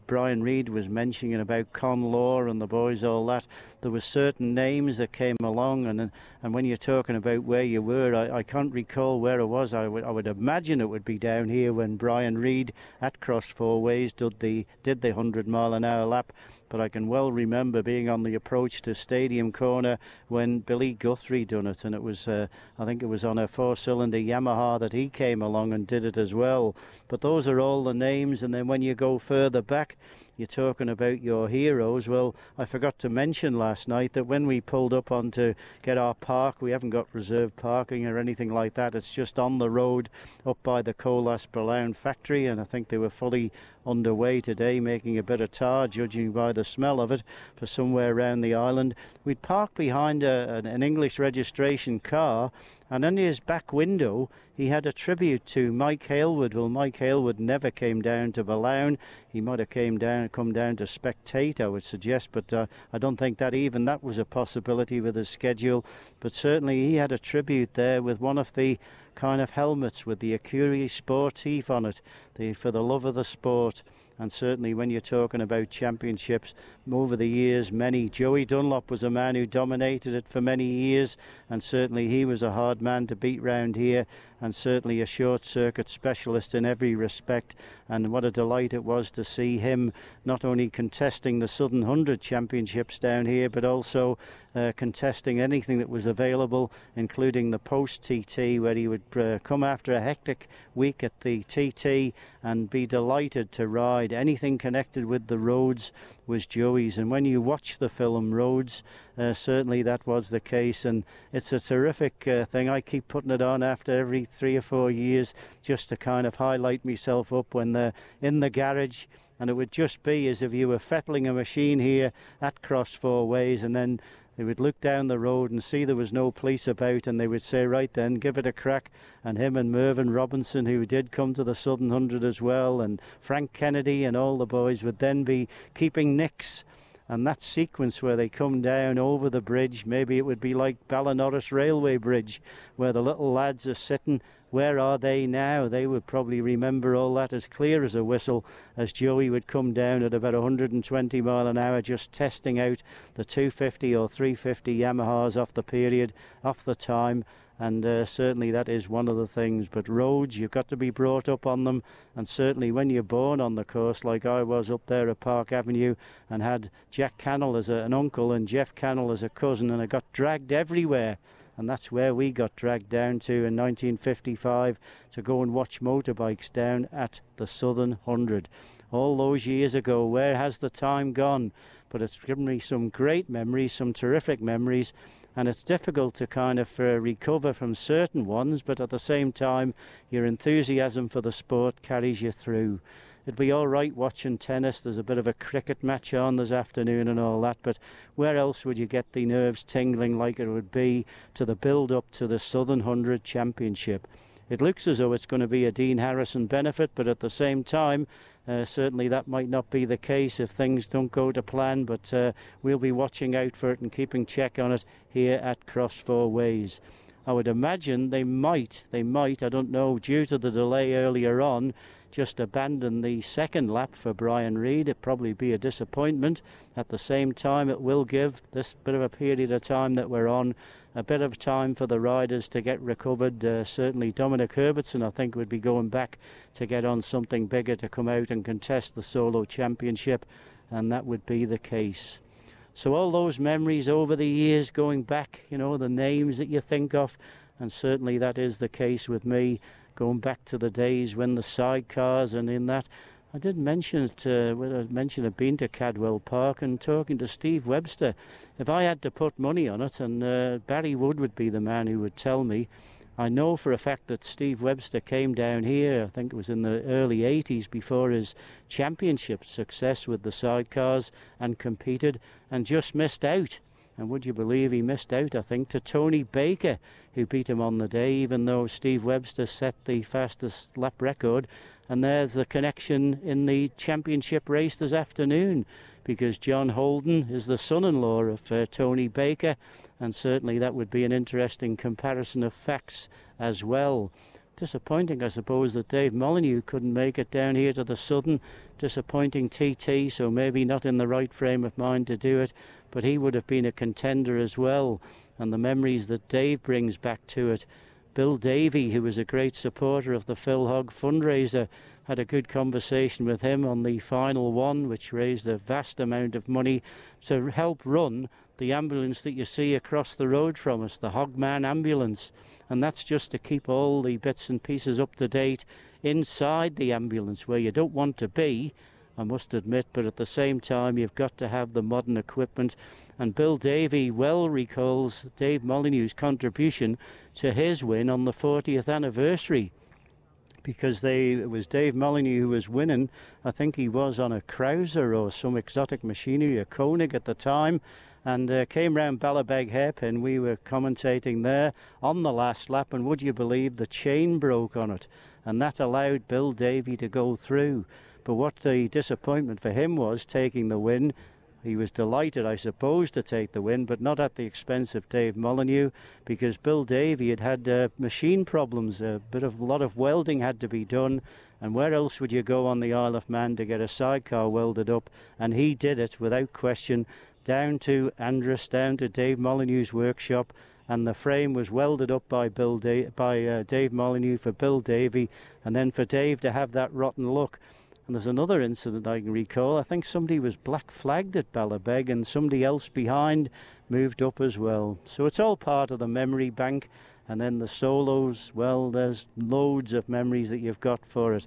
Brian Reid was mentioning about Con Law and the boys, all that. There were certain names that came along, and when you're talking about where you were, I can't recall where it was. I would imagine it would be down here when Brian Reid at Cross 4 Ways did the 100-mile-an-hour lap. But I can well remember being on the approach to Stadium Corner when Billy Guthrie done it, and it was I think it was on a 4-cylinder Yamaha that he came along and did it as well. But those are all the names, and then when you go further back, you're talking about your heroes. Well, I forgot to mention last night that when we pulled up on to get our park, we haven't got reserved parking or anything like that. It's just on the road up by the Colas Ballown factory, and I think they were fully underway today, making a bit of tar, judging by the smell of it, for somewhere around the island. We'd parked behind an English registration car, And in his back window, he had a tribute to Mike Hailwood. Well, Mike Hailwood never came down to Balown. He might have come down to spectate, I would suggest, but I don't think that was a possibility with his schedule. But certainly he had a tribute there with one of the kind of helmets with the Acurie Sportif on it, for the love of the sport. And certainly when you're talking about championships over the years, Joey Dunlop was a man who dominated it for many years, and certainly he was a hard man to beat round here, and certainly a short circuit specialist in every respect. And what a delight it was to see him not only contesting the Southern 100 Championships down here, but also contesting anything that was available, including the post-TT, where he would come after a hectic week at the TT and be delighted to ride. Anything connected with the roads was Joey's, and when you watch the film Roads, certainly that was the case, and it's a terrific thing. I keep putting it on after every 3 or 4 years just to kind of highlight myself up when they're in the garage, and it would just be as if you were fettling a machine here at Cross Four Ways, and then they would look down the road and see there was no police about, and they would say, right then, give it a crack. And him and Mervyn Robinson, who did come to the Southern 100 as well, and Frank Kennedy and all the boys would then be keeping nicks. And that sequence where they come down over the bridge, maybe it would be like Ballinorris Railway Bridge, where the little lads are sitting. Where are they now? They would probably remember all that as clear as a whistle, as Joey would come down at about 120 mile an hour, just testing out the 250 or 350 Yamahas off the period, off the time. And certainly that is one of the things. But roads, you've got to be brought up on them, and certainly when you're born on the course, like I was up there at Park Avenue, and had Jack Cannell as an uncle and Jeff Cannell as a cousin, and I got dragged everywhere. And that's where we got dragged down to in 1955 to go and watch motorbikes down at the Southern 100. All those years ago, where has the time gone? But it's given me some great memories, some terrific memories, and it's difficult to kind of recover from certain ones, but at the same time, your enthusiasm for the sport carries you through. It'd be all right watching tennis. There's a bit of a cricket match on this afternoon and all that, but where else would you get the nerves tingling like it would be to the build-up to the Southern 100 Championship? It looks as though it's going to be a Dean Harrison benefit, but at the same time, certainly that might not be the case if things don't go to plan, but we'll be watching out for it and keeping check on it here at Cross Four Ways. I would imagine they might, I don't know, due to the delay earlier on, just abandon the second lap for Brian Reid. It'd probably be a disappointment. At the same time, it will give this bit of a period of time that we're on a bit of time for the riders to get recovered. Certainly Dominic Herbertson, I think, would be going back to get on something bigger to come out and contest the solo championship, and that would be the case. So all those memories over the years going back, you know, the names that you think of, and certainly that is the case with me, going back to the days when the sidecars and in that. I did mention it, I've been to Cadwell Park and talking to Steve Webster. If I had to put money on it, and Barry Wood would be the man who would tell me, I know for a fact that Steve Webster came down here, I think it was in the early 80s, before his championship success with the sidecars, and competed and just missed out. And would you believe he missed out, I think, to Tony Baker, who beat him on the day, even though Steve Webster set the fastest lap record. And there's the connection in the championship race this afternoon, because John Holden is the son-in-law of Tony Baker, and certainly that would be an interesting comparison of facts as well. Disappointing, I suppose, that Dave Molyneux couldn't make it down here to the Southern. Disappointing TT, so maybe not in the right frame of mind to do it, but he would have been a contender as well, and the memories that Dave brings back to it. Bill Davey, who was a great supporter of the Phil Hogg fundraiser, had a good conversation with him on the final one, which raised a vast amount of money to help run the ambulance that you see across the road from us, the Hogman ambulance. And that's just to keep all the bits and pieces up to date inside the ambulance, where you don't want to be, I must admit, but at the same time you've got to have the modern equipment. And Bill Davey well recalls Dave Molyneux's contribution to his win on the 40th anniversary. because it was Dave Molyneux who was winning. I think he was on a Cruiser or some exotic machinery, a Koenig at the time, and came round Ballabeg hairpin. We were commentating there on the last lap, and would you believe the chain broke on it, and that allowed Bill Davey to go through. But what the disappointment for him was, taking the win, he was delighted, I suppose, to take the win, but not at the expense of Dave Molyneux, because Bill Davey had machine problems. A lot of welding had to be done, and where else would you go on the Isle of Man to get a sidecar welded up? And he did it without question, down to Andrus, down to Dave Molyneux's workshop, and the frame was welded up by Dave Molyneux for Bill Davey, and then for Dave to have that rotten luck. And there's another incident I can recall. I think somebody was black flagged at Ballabeg and somebody else behind moved up as well. So it's all part of the memory bank. And then the solos, well, there's loads of memories that you've got for it.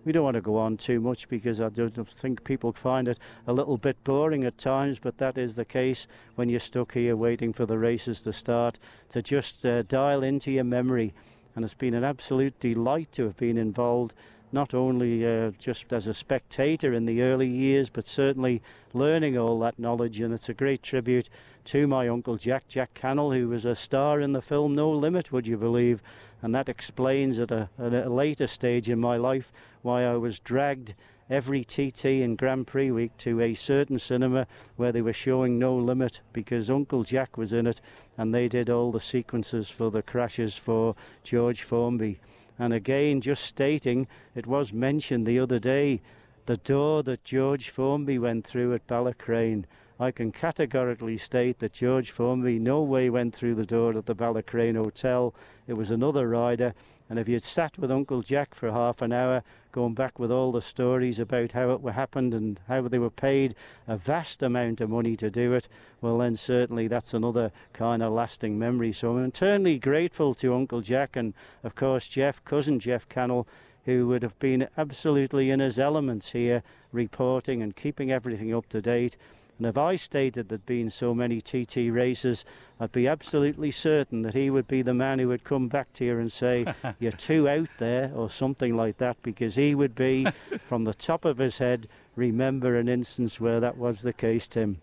We don't want to go on too much because I don't think people find it a little bit boring at times, but that is the case when you're stuck here waiting for the races to start, to just dial into your memory. And it's been an absolute delight to have been involved, not only just as a spectator in the early years, but certainly learning all that knowledge. And it's a great tribute to my uncle Jack Cannell, who was a star in the film No Limit, would you believe? And that explains at a later stage in my life why I was dragged every TT and Grand Prix week to a certain cinema where they were showing No Limit, because Uncle Jack was in it and they did all the sequences for the crashes for George Formby. And again, just stating, it was mentioned the other day, the door that George Formby went through at Ballacrane. I can categorically state that George Formby no way went through the door at the Ballacrane Hotel. It was another rider. And if you'd sat with Uncle Jack for half an hour, going back with all the stories about how it happened and how they were paid a vast amount of money to do it, well then certainly that's another kind of lasting memory. So I'm eternally grateful to Uncle Jack and of course cousin Jeff Cannell, who would have been absolutely in his elements here, reporting and keeping everything up to date. And if I stated there'd been so many TT races, I'd be absolutely certain that he would be the man who would come back to you and say, you're too out there, or something like that, because he would be, from the top of his head, remember an instance where that was the case, Tim.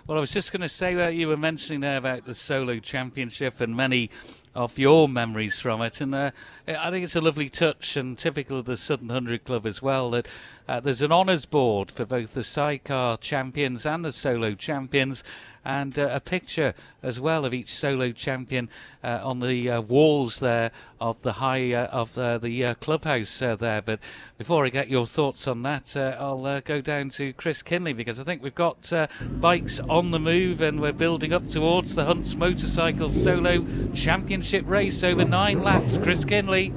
Well, I was just going to say, you were mentioning there about the solo championship and many of your memories from it, and I think it's a lovely touch and typical of the Southern 100 Club as well, that there's an honours board for both the sidecar champions and the solo champions, and a picture as well of each solo champion on the walls there of the the clubhouse there. But before I get your thoughts on that, I'll go down to Chris Kinley, because I think we've got bikes on the move and we're building up towards the Hunts Motorcycle Solo Championship race over 9 laps. Chris Kinley.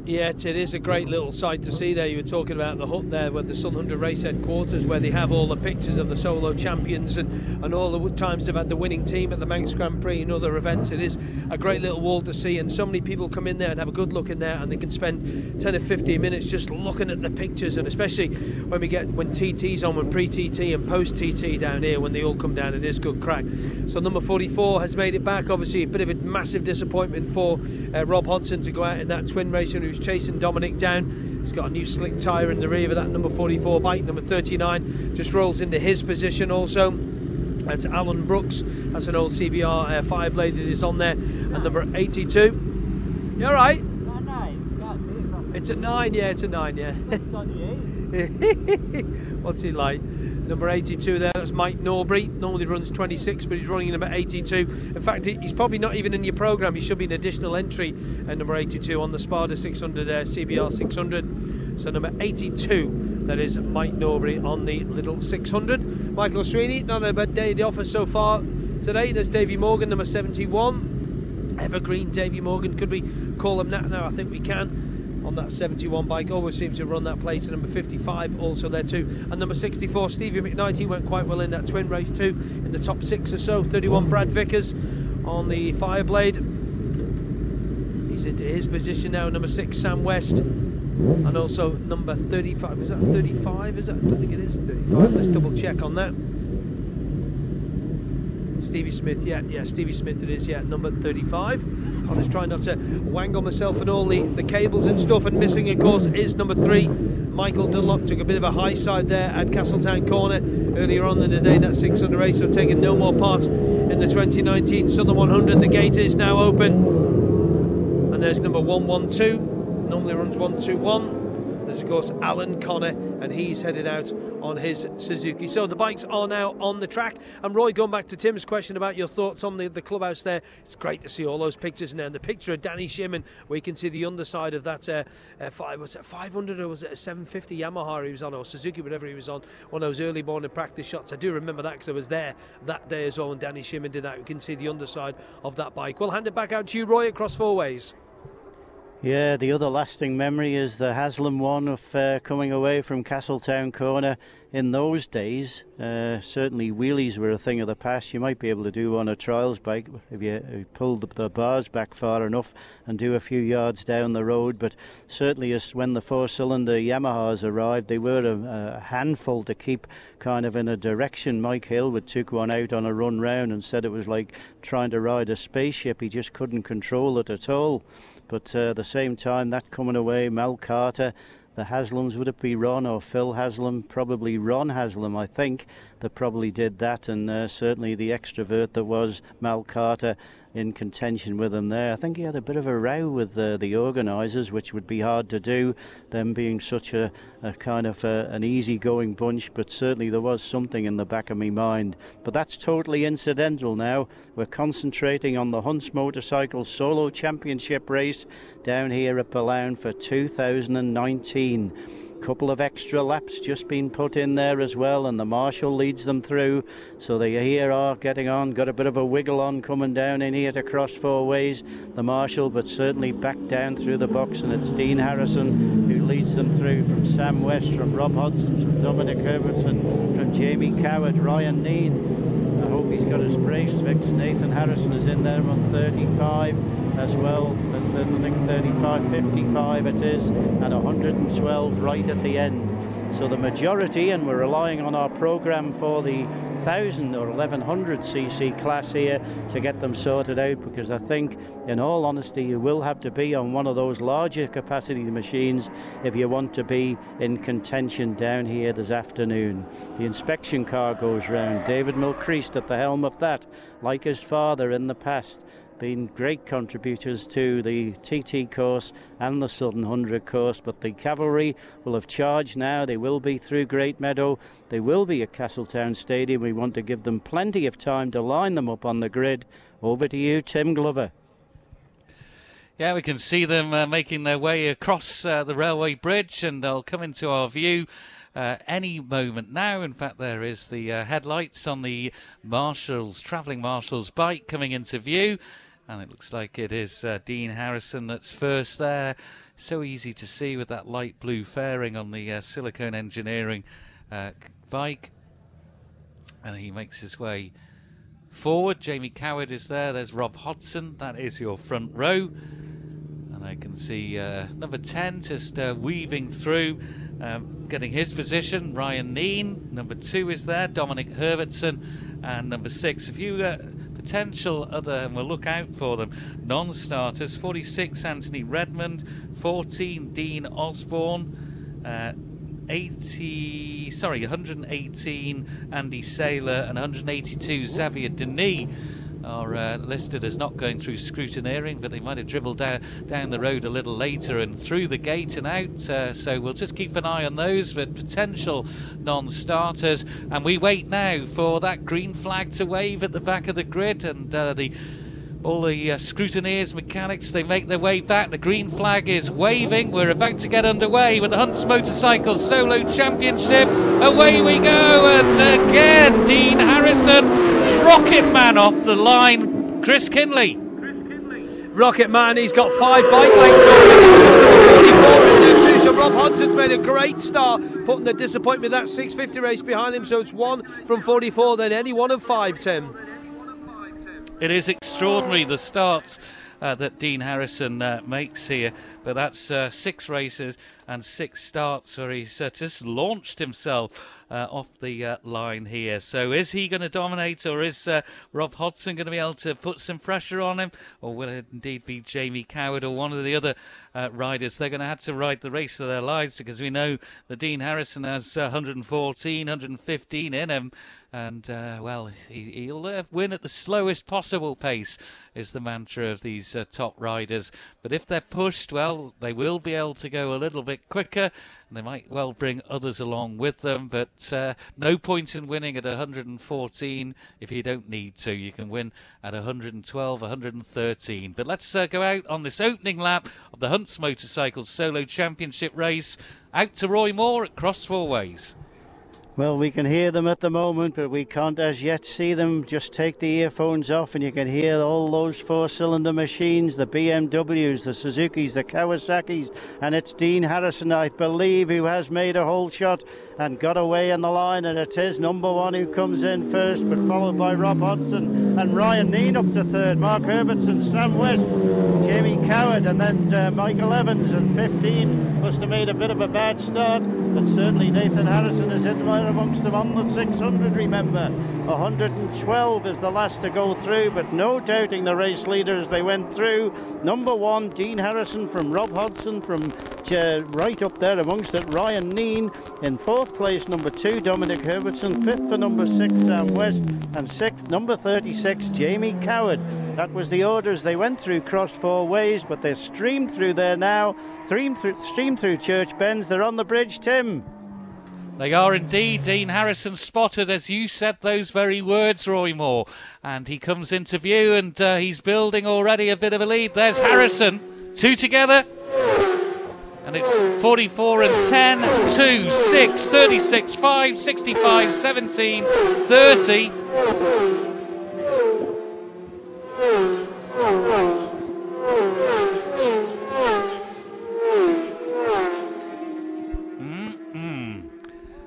Yeah, it is a great little sight to see there. You were talking about the hut there with the Sun 100 race headquarters, where they have all the pictures of the solo champions and all the times they've had the winning team at the Manx Grand Prix and other events. It is a great little wall to see, and so many people come in there and have a good look in there, and they can spend 10 or 15 minutes just looking at the pictures. And especially when TT's on, when pre-TT and post-TT down here, when they all come down, it is good crack. So number 44 has made it back. Obviously a bit of a massive disappointment for Rob Hodson to go out in that twin race, and who's chasing Dominic down. He's got a new slick tyre in the rear of that number 44 bike. Number 39 just rolls into his position also. That's Alan Brooks. That's an old CBR Fireblade that is on there. And number 82. You alright? It's a 9, yeah, it's a 9, yeah. What's he like? Number 82 there, that's Mike Norbury. Normally runs 26, but he's running number 82. In fact, he's probably not even in your programme. He should be an additional entry at number 82 on the Spada 600 CBR 600. So number 82, that is Mike Norbury on the little 600. Michael Sweeney, not a bad day at the office so far today. There's Davy Morgan, number 71. Evergreen Davy Morgan, could we call him that now? I think we can. On that 71 bike, always seems to run that plate. Number 55 also there too, and number 64 Stevie McKnight, he went quite well in that twin race too, in the top 6 or so. 31 Brad Vickers on the Fireblade, he's into his position now. Number 6 Sam West, and also number 35, is that 35? Is that? I don't think it is 35, let's double check on that. Stevie Smith, Stevie Smith it is, number 35. I'll just try not to wangle myself and all the cables and stuff. And missing, of course, is number 3. Michael Dunlop took a bit of a high side there at Castletown Corner earlier on in the day, that 600 race, so taking no more part in the 2019 Southern 100. The gate is now open, and there's number 112, normally runs 121. There's, of course, Alan Connor, and he's headed out on his Suzuki. So the bikes are now on the track. And Roy, going back to Tim's question about your thoughts on the clubhouse there, it's great to see all those pictures in there. And the picture of Danny Shimon, where you can see the underside of that, was it 500 or was it a 750 Yamaha he was on, or Suzuki, whatever he was on, one of those early morning practice shots. I do remember that because I was there that day as well when Danny Shimon did that. You can see the underside of that bike. We'll hand it back out to you, Roy, across four ways. Yeah, the other lasting memory is the Haslam one of coming away from Castletown Corner. In those days, certainly wheelies were a thing of the past. You might be able to do on a trials bike if you pulled the bars back far enough and do a few yards down the road. But certainly as when the four-cylinder Yamahas arrived, they were a handful to keep kind of in a direction. Mike Hillwood took one out on a run round and said it was like trying to ride a spaceship. He just couldn't control it at all. But at the same time, that coming away, Mel Carter, the Haslams, would it be Ron or Phil Haslam? Probably Ron Haslam, I think, that probably did that. And certainly the extrovert that was Mel Carter in contention with him there. I think he had a bit of a row with the organisers, which would be hard to do, them being such a kind of an easy-going bunch, but certainly there was something in the back of my mind. But that's totally incidental now. We're concentrating on the Hunts Motorcycle Solo Championship race down here at Ballown for 2019. Couple of extra laps just been put in there as well, and the marshal leads them through, so they here are getting on, got a bit of a wiggle on coming down in here to cross four ways, the marshal, but certainly back down through the box, and it's Dean Harrison who leads them through, from Sam West, from Rob Hodson, from Dominic Herbertson, from Jamie Coward, Ryan Neen. I hope he's got his brakes fixed. Nathan Harrison is in there on 35 as well. I think 35, 55 it is, and 112 right at the end. So the majority, and we're relying on our program for the 1000 or 1100cc class here to get them sorted out, because I think, in all honesty, you will have to be on one of those larger capacity machines if you want to be in contention down here this afternoon. The inspection car goes round. David Milcreast at the helm of that, like his father in the past. Been great contributors to the TT course and the Southern 100 course, but the cavalry will have charged now. They will be through Great Meadow. They will be at Castletown Stadium. We want to give them plenty of time to line them up on the grid. Over to you, Tim Glover. Yeah, we can see them making their way across the railway bridge, and they'll come into our view any moment now. In fact, there is the headlights on the travelling marshal's bike coming into view. And it looks like it is Dean Harrison that's first there. So easy to see with that light blue fairing on the Silicone Engineering bike. And he makes his way forward. Jamie Coward is there. There's Rob Hodson. That is your front row. And I can see number 10 just weaving through, getting his position. Ryan Neen. Number 2 is there. Dominic Herbertson. And number 6. A few potential other, and we'll look out for them, non-starters. 46, Anthony Redmond. 14, Dean Osborne. 118, Andy Saylor. And 182, Xavier Denis are listed as not going through scrutineering, but they might have dribbled down the road a little later and through the gate and out, so we'll just keep an eye on those, but potential non-starters. And we wait now for that green flag to wave at the back of the grid, and all the scrutineers, mechanics, they make their way back. The green flag is waving. We're about to get underway with the Hunts Motorcycle Solo Championship. Away we go, and again Dean Harrison, Rocket Man off the line. Chris Kinley. Rocket Man, he's got 5 bike lengths already. 44 in 2, so Rob Hodson's made a great start, putting the disappointment of that 650 race behind him, so it's 1 from 44, then any 1 of 5, Tim. It is extraordinary, the starts that Dean Harrison makes here, but that's 6 races and 6 starts where he's just launched himself off the line here. So is he going to dominate, or is Rob Hodson going to be able to put some pressure on him, or will it indeed be Jamie Coward or one of the other riders? They're going to have to ride the race of their lives, because we know that Dean Harrison has 114, 115 in him. And, well, he'll win at the slowest possible pace, is the mantra of these top riders. But if they're pushed, well, they will be able to go a little bit quicker, and they might well bring others along with them. But no point in winning at 114 if you don't need to. You can win at 112, 113. But let's go out on this opening lap of the Hunts Motorcycles Solo Championship race. Out to Roy Moore at Cross Four Ways. Well, we can hear them at the moment, but we can't as yet see them. Just take the earphones off and you can hear all those four-cylinder machines, the BMWs, the Suzukis, the Kawasaki's, and it's Dean Harrison, I believe, who has made a hole shot and got away in the line, and it is number one who comes in first, but followed by Rob Hodson and Ryan Neen up to third, Mark Herbertson, Sam West, Jamie Coward, and then Michael Evans, and 15 must have made a bit of a bad start, but certainly Nathan Harrison is in there amongst them on the 600, remember. 112 is the last to go through, but no doubting the race leaders they went through. Number one, Dean Harrison from Rob Hodson, from right up there amongst it, Ryan Neen. In fourth place, number 2, Dominic Herbertson. Fifth for number 6, Sam West. And sixth, number 36, Jamie Coward. That was the orders. They went through Cross Four Ways, but they're streamed through there now. Streamed through Church Bends. They're on the bridge, Tim. They are indeed. Dean Harrison spotted, as you said those very words, Roy Moore. And he comes into view, and he's building already a bit of a lead. There's Harrison. Two together. And it's 44 and 10, 2, 6, 36, 5, 65, 17, 30.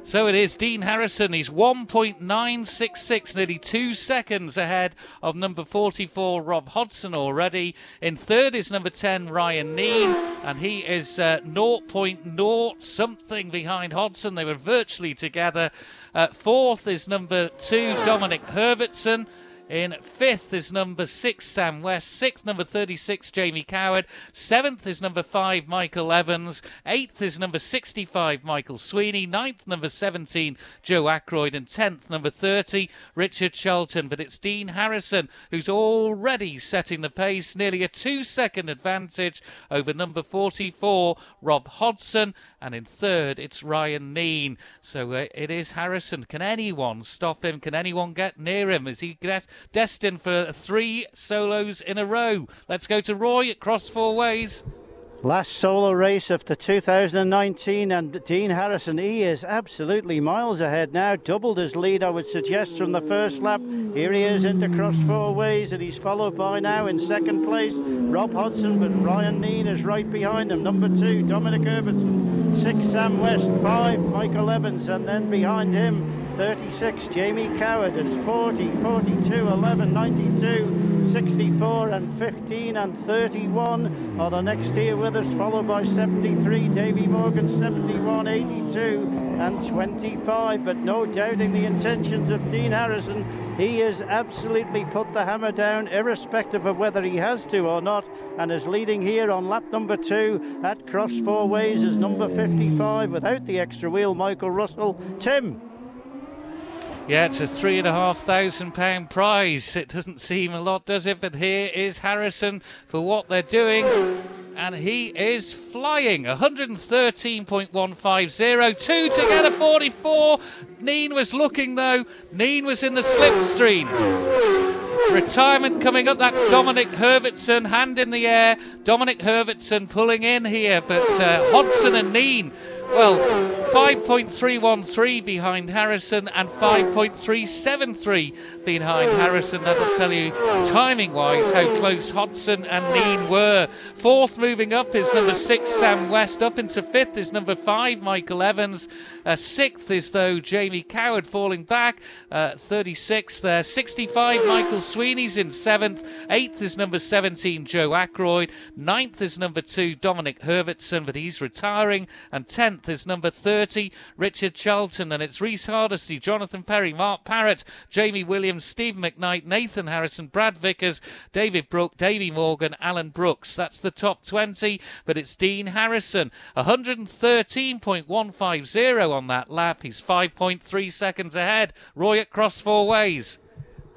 So it is Dean Harrison. He's 1.966, nearly 2 seconds ahead of number 44, Rob Hodson, already. In third is number 10, Ryan Neen, and he is 0.0 something behind Hodson. They were virtually together. Fourth is number 2, Dominic Herbertson. In fifth is number 6, Sam West. Sixth, number 36, Jamie Coward. Seventh is number 5, Michael Evans. Eighth is number 65, Michael Sweeney. Ninth, number 17, Joe Ackroyd. And 10th, number 30, Richard Charlton. But it's Dean Harrison who's already setting the pace. Nearly a 2-second advantage over number 44, Rob Hodson. And in third, it's Ryan Neen. So it is Harrison. Can anyone stop him? Can anyone get near him? Is he destined for 3 solos in a row? Let's go to Roy at Cross Four Ways. Last solo race of the 2019, and Dean Harrison, he is absolutely miles ahead now. Doubled his lead, I would suggest, from the first lap. Here he is into Cross Four Ways, and he's followed by now in second place Rob Hodson, but Ryan Neen is right behind him. Number 2, Dominic Herbertson. 6, Sam West. 5, Michael Evans, and then behind him 36, Jamie Coward. Is 40, 42, 11, 92, 64, and 15, and 31 are the next tier with us, followed by 73, Davy Morgan, 71, 82, and 25. But no doubting the intentions of Dean Harrison. He has absolutely put the hammer down, irrespective of whether he has to or not, and is leading here on lap number 2 at Cross Four Ways is number 55, without the extra wheel, Michael Russell. Tim? Yeah, it's a £3,500 prize. It doesn't seem a lot, does it? But here is Harrison for what they're doing. And he is flying. 113.150. 2 together, 44. Neen was looking, though. Neen was in the slipstream. Retirement coming up. That's Dominic Herbertson, hand in the air. Dominic Herbertson pulling in here. But Hodson and Neen, well, 5.313 behind Harrison and 5.373 behind Harrison. That'll tell you, timing-wise, how close Hodson and Neen were. Fourth moving up is number 6, Sam West. Up into fifth is number 5, Michael Evans. Sixth is, though, Jamie Coward falling back. 36th there. 65, Michael Sweeney's in seventh. Eighth is number 17, Joe Ackroyd. Ninth is number 2, Dominic Herbertson, but he's retiring. And 10th 10th is number 30, Richard Charlton, and it's Rhys Hardesty, Jonathan Perry, Mark Parrott, Jamie Williams, Stephen McKnight, Nathan Harrison, Brad Vickers, David Brooke, Davey Morgan, Alan Brooks. That's the top 20, but it's Dean Harrison, 113.150 on that lap. He's 5.3 seconds ahead. Roy at Cross Four Ways.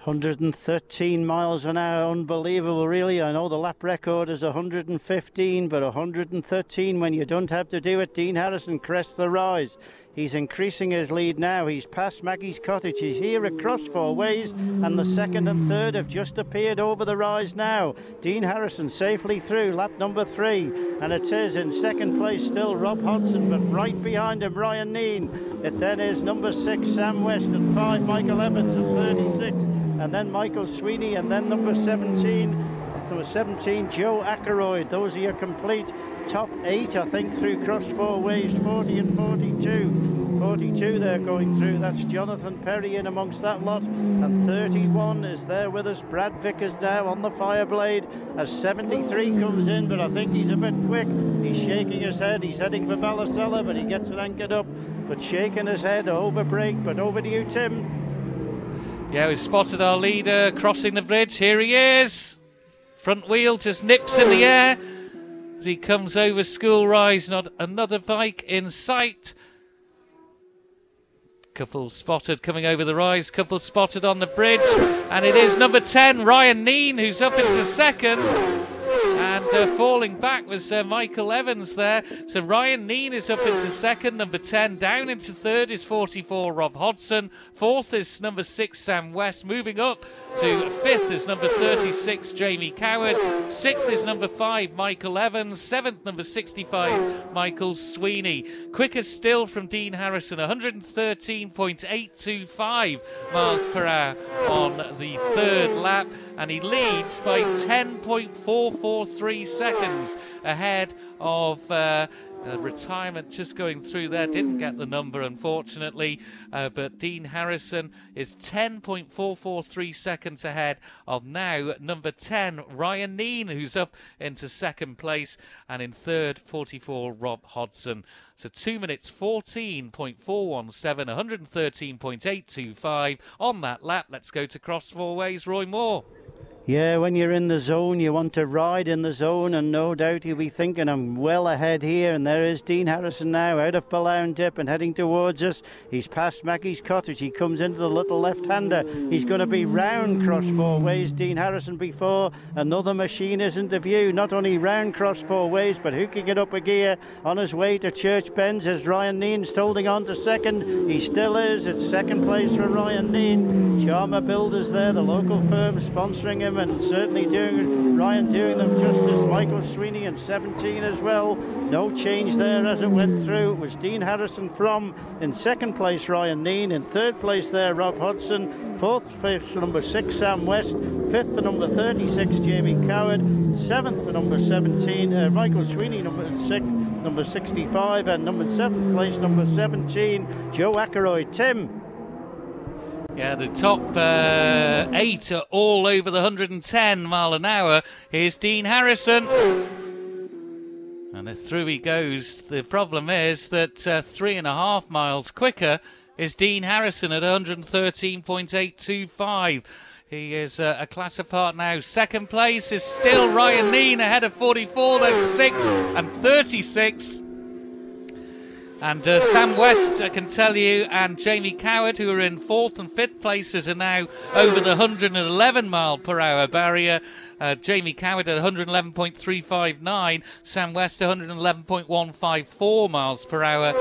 113 miles an hour, unbelievable really. I know the lap record is 115, but 113 when you don't have to do it. Dean Harrison crests the rise. He's increasing his lead now. He's past Maggie's Cottage. He's here across Four Ways, and the second and third have just appeared over the rise now. Dean Harrison safely through lap number 3, and it is in second place still Rob Hodson, but right behind him Ryan Neen. It then is number 6 Sam West, and 5 Michael Evans, and 36, and then Michael Sweeney, and then number 17 Joe Ackroyd. Those are your complete top 8, I think, through Cross Four Ways. 40 and 42 they're going through. That's Jonathan Perry in amongst that lot, and 31 is there with us. Brad Vickers now on the Fireblade as 73 comes in, but I think he's a bit quick. He's shaking his head. He's heading for Ballasella, but he gets it anchored up, but shaking his head over break. But over to you, Tim. Yeah, we've spotted our leader crossing the bridge. Here he is. Front wheel just nips in the air as he comes over School Rise. Not another bike in sight. Couple spotted coming over the rise, couple spotted on the bridge, and it is number 10 Ryan Neen who's up into second. And falling back was Michael Evans there. So Ryan Neen is up into second. Number 10 down into third is 44 Rob Hodson. Fourth is number 6 Sam West. Moving up to fifth is number 36 Jamie Coward. Sixth is number 5 Michael Evans. Seventh number 65 Michael Sweeney. Quickest still from Dean Harrison, 113.825 miles per hour on the third lap, and he leads by 10.443 seconds ahead of Retirement just going through there. Didn't get the number, unfortunately, but Dean Harrison is 10.443 seconds ahead of now number 10 Ryan Neen, who's up into second place, and in third 44 Rob Hodson. So 2 minutes 14.417, 113.825 on that lap. Let's go to Cross Four Ways. Roy Moore. Yeah, when you're in the zone, you want to ride in the zone, and no doubt you'll be thinking, I'm well ahead here. And there is Dean Harrison now out of Ballown Dip and heading towards us. He's past Maggie's Cottage. He comes into the little left-hander. He's going to be round Cross Four Ways, Dean Harrison, before another machine is into view. Not only round Cross Four Ways, but hooking it up a gear on his way to Church Bends as Ryan Neen's holding on to second. He still is. It's second place for Ryan Neen. Charmer Builders there, the local firm sponsoring him, and certainly Ryan doing them justice. Michael Sweeney in 17 as well. No change there as it went through. It was Dean Harrison from in second place Ryan Neen. In third place there Rob Hodson. Fourth place number 6 Sam West. Fifth for number 36 Jamie Coward. Seventh for number 17 Michael Sweeney, number 6, number 65, and number 7th place number 17 Joe Ackroyd. Tim. Yeah, the top 8 are all over the 110 mile an hour. Here's Dean Harrison. And through he goes. The problem is that 3.5 miles quicker is Dean Harrison at 113.825. He is a class apart now. Second place is still Ryan Neen ahead of 44. There's 6 and 36. And Sam West, I can tell you, and Jamie Coward, who are in 4th and 5th places, are now over the 111 mile per hour barrier. Jamie Coward at 111.359, Sam West 111.154 miles per hour.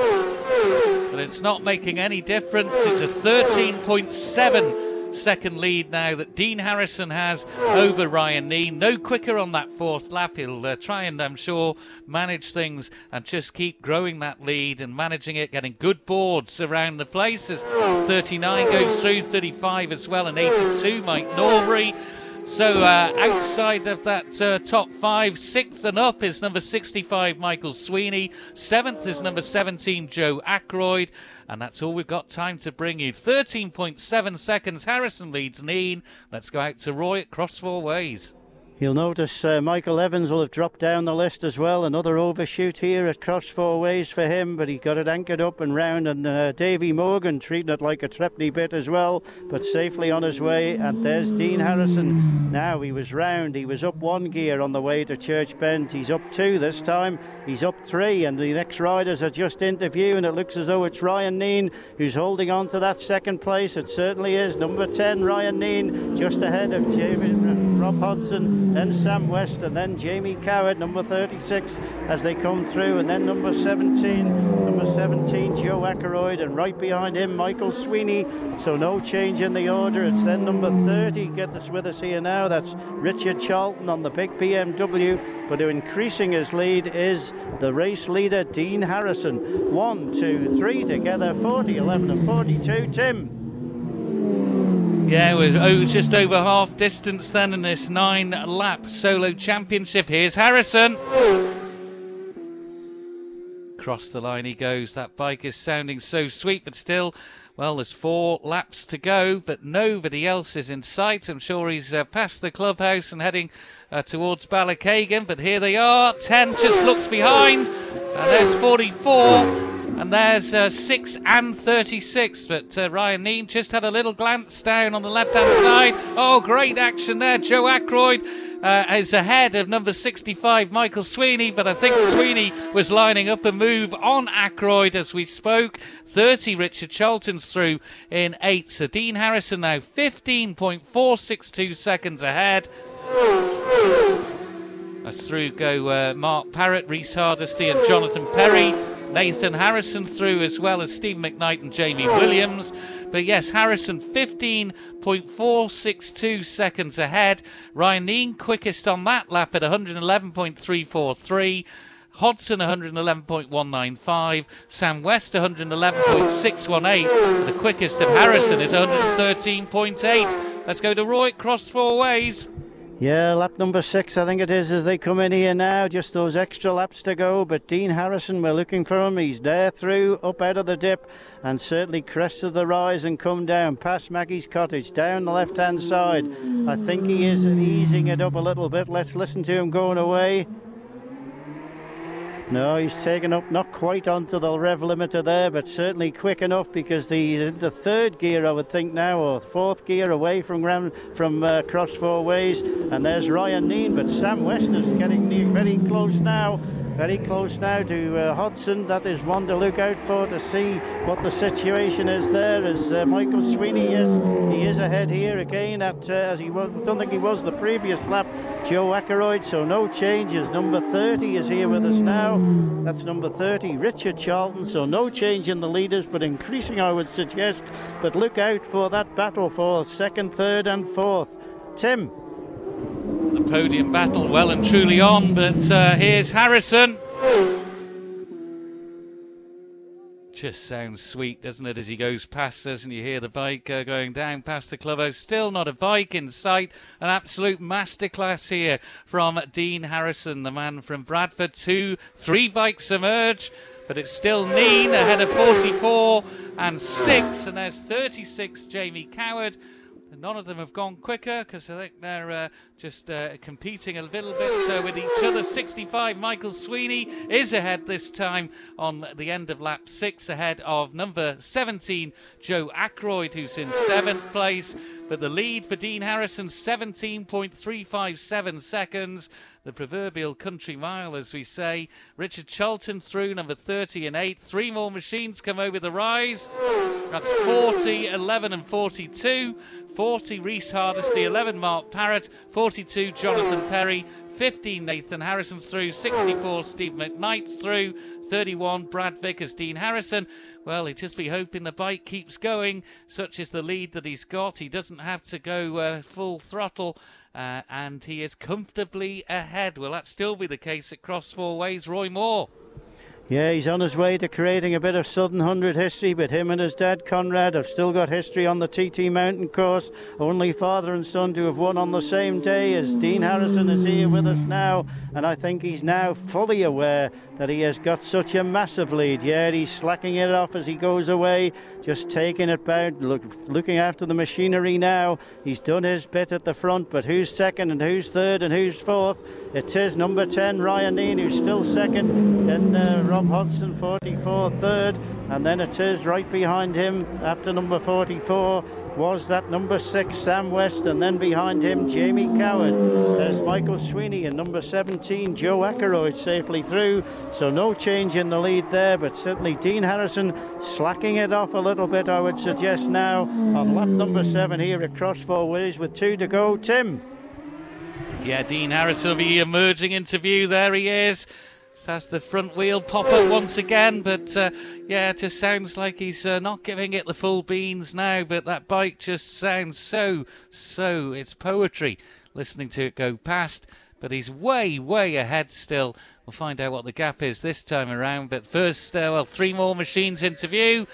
But it's not making any difference. It's a 13.7 second lead now that Dean Harrison has over Ryan Neen. No quicker on that 4th lap. He'll try and, I'm sure, manage things and just keep growing that lead and managing it, getting good boards around the places. 39 goes through, 35 as well, and 82 Mike Norbury. So outside of that top 5, 6th and up is number 65 Michael Sweeney. 7th is number 17 Joe Ackroyd. And that's all we've got time to bring you. 13.7 seconds. Harrison leads Neen. Let's go out to Roy at Cross Four Ways. You'll notice Michael Evans will have dropped down the list as well. Another overshoot here at cross 4 ways for him, but he got it anchored up and round. And Davy Morgan treating it like a threepenny bit as well, but safely on his way. And there's Dean Harrison. Now he was round. He was up 1 gear on the way to Church Bend. He's up 2 this time. He's up 3, and the next riders are just interviewing. And it looks as though it's Ryan Neen who's holding on to that 2nd place. It certainly is. Number 10, Ryan Neen, just ahead of Rob Hodson, then Sam West, and then Jamie Coward, number 36, as they come through, and then number 17, Joe Ackroyd, and right behind him, Michael Sweeney. So no change in the order. It's then number 30, get this with us here now, that's Richard Charlton on the big BMW, but increasing his lead is the race leader, Dean Harrison. 1, 2, 3 together, 40, 11 and 42. Tim? Yeah, we're just over half distance then in this 9-lap solo championship. Here's Harrison. Across the line he goes. That bike is sounding so sweet, but still, well, there's 4 laps to go, but nobody else is in sight. I'm sure he's past the clubhouse and heading towards Ballachagan, but here they are. 10 just looks behind, and there's 44. And there's 6 and 36, but Ryan Neen just had a little glance down on the left-hand side. Oh, great action there. Joe Ackroyd is ahead of number 65, Michael Sweeney, but I think Sweeney was lining up a move on Ackroyd as we spoke. 30, Richard Charlton's through in 8. So Dean Harrison now 15.462 seconds ahead. As through go Mark Parrott, Rhys Hardesty and Jonathan Perry. Nathan Harrison through, as well as Steve McKnight and Jamie Williams. But yes, Harrison 15.462 seconds ahead. Ryan Neen quickest on that lap at 111.343. Hodson 111.195. Sam West 111.618. The quickest of Harrison is 113.8. Let's go to Roy, cross 4 ways. Yeah, lap number 6 I think it is, as they come in here now. Just those extra laps to go, but Dean Harrison, we're looking for him. He's there through, up out of the dip, and certainly crested the rise and come down past Maggie's Cottage, down the left hand side. I think he is easing it up a little bit. Let's listen to him going away. No, he's taken up not quite onto the rev limiter there, but certainly quick enough, because he's into 3rd gear I would think now, or 4th gear away from cross 4 ways. And there's Ryan Neen, but Sam West is getting very close now. Very close now to Hodson. That is one to look out for, to see what the situation is there, as Michael Sweeney he is ahead here again as he was. I don't think he was the previous lap. Joe Ackroyd, so no changes. Number 30 is here with us now. That's number 30, Richard Charlton. So no change in the leaders, but increasing I would suggest. But look out for that battle for 2nd, 3rd and 4th. Tim? The podium battle well and truly on, but here's Harrison. Just sounds sweet, doesn't it, as he goes past us, and you hear the bike going down past the clubhouse. Still not a bike in sight. An absolute masterclass here from Dean Harrison, the man from Bradford. 2, 3 bikes emerge, but it's still Neen ahead of 44 and 6, and there's 36, Jamie Coward. None of them have gone quicker, because I think they're just competing a little bit with each other. 65, Michael Sweeney is ahead this time on the end of lap 6, ahead of number 17, Joe Ackroyd, who's in 7th place. But the lead for Dean Harrison, 17.357 seconds. The proverbial country mile, as we say. Richard Charlton through, number 30 and 8. 3 more machines come over the rise. That's 40, 11 and 42. 40, Rhys Hardesty. 11, Mark Parrott. 42, Jonathan Perry. 15, Nathan Harrison's through. 64, Steve McKnight's through. 31, Brad Vickers. Dean Harrison, well, he'd just be hoping the bike keeps going. Such is the lead that he's got. He doesn't have to go full throttle, and he is comfortably ahead. Will that still be the case at cross 4 ways? Roy Moore. Yeah, he's on his way to creating a bit of Southern 100 history, but him and his dad Conrad have still got history on the TT Mountain course. Only father and son to have won on the same day, as Dean Harrison is here with us now, and I think he's now fully aware that he has got such a massive lead. Yeah, he's slacking it off as he goes away, just taking it back, looking after the machinery now. He's done his bit at the front, but who's second and who's third and who's fourth? It is number 10, Ryan Dean, who's still second, then Rob Hodgson, 44, third, and then it is right behind him after number 44 was that number 6, Sam West, and then behind him, Jamie Coward. There's Michael Sweeney and number 17, Joe Ackroyd, safely through. So no change in the lead there, but certainly Dean Harrison slacking it off a little bit, I would suggest now, on lap number 7 here at Cross Four Ways with 2 to go. Tim? Yeah, Dean Harrison will be emerging into view. There he is. That's the front wheel pop up once again, but yeah, it just sounds like he's not giving it the full beans now, but that bike just sounds so, it's poetry listening to it go past, but he's way ahead still. We'll find out what the gap is this time around, but first, well, 3 more machines into view.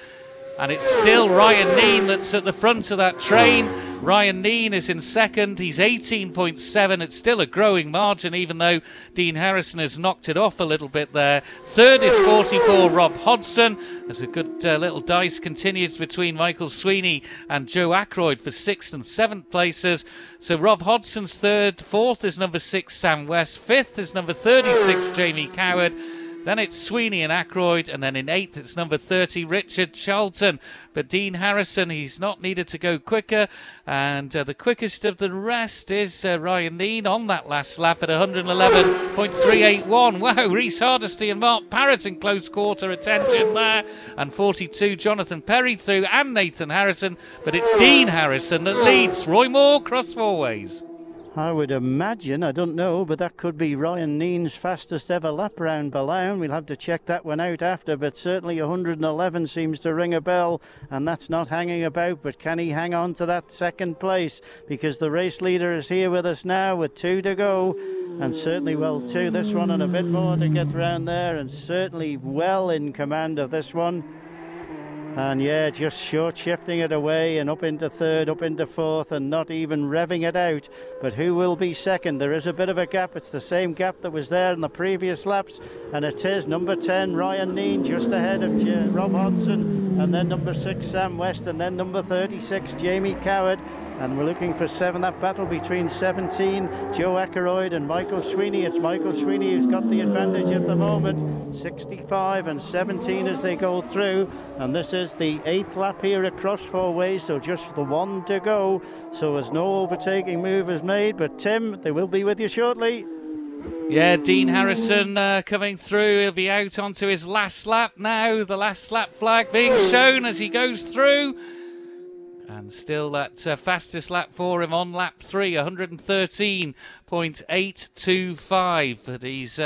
And it's still Ryan Dean that's at the front of that train. Ryan Dean is in second. He's 18.7. It's still a growing margin, even though Dean Harrison has knocked it off a little bit there. Third is 44, Rob Hodgson. As a good little dice continues between Michael Sweeney and Joe Ackroyd for 6th and 7th places. So Rob Hodgson's third. 4th is number 6, Sam West. 5th is number 36, Jamie Coward. Then it's Sweeney and Ackroyd, and then in 8th it's number 30, Richard Charlton. But Dean Harrison, he's not needed to go quicker, and the quickest of the rest is Ryan Dean on that last lap at 111.381. Wow, Rhys Hardesty and Mark Parrott in close quarter attention there, and 42, Jonathan Perry through, and Nathan Harrison, but it's Dean Harrison that leads. Roy Moore, Cross Four Ways. I would imagine, I don't know, but that could be Ryan Dean's fastest ever lap round Ballown. We'll have to check that one out after, but certainly 111 seems to ring a bell, and that's not hanging about. But can he hang on to that second place? Because the race leader is here with us now with 2 to go, and certainly, well, 2 this one and a bit more to get round there, and certainly well in command of this one. And yeah, just short shifting it away and up into 3rd, up into 4th, and not even revving it out. But who will be second? There is a bit of a gap. It's the same gap that was there in the previous laps, and it is number 10, Ryan Dean, just ahead of Rob Hodgson, and then number 6, Sam West, and then number 36, Jamie Coward. And we're looking for 7, that battle between 17, Joe Ackroyd, and Michael Sweeney. It's Michael Sweeney who's got the advantage at the moment, 65 and 17 as they go through. And this is the 8th lap here at Cross Four Ways, so just the 1 to go. So as no overtaking move is made, but Tim, they will be with you shortly. Yeah, Dean Harrison coming through. He'll be out onto his last lap now. The last lap flag being shown as he goes through. And still that fastest lap for him on lap 3, 113.825. But he's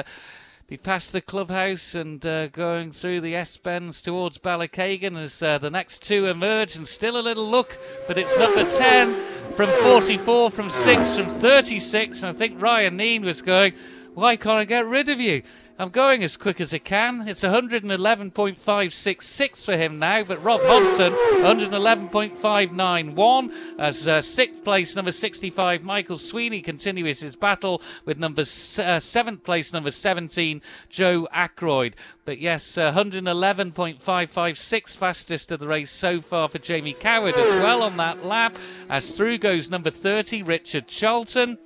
be past the clubhouse and going through the S-bends towards Ballachagan as the next 2 emerge, and still a little look, but it's number 10 from 44, from 6, from 36, and I think Ryan Dean was going, why can't I get rid of you? I'm going as quick as I can. It's 111.566 for him now, but Rob Hodgson, 111.591 as 6th place, number 65, Michael Sweeney continues his battle with number 7th place, number 17, Joe Ackroyd. But yes, 111.556 fastest of the race so far for Jamie Coward as well on that lap, as through goes number 30, Richard Charlton.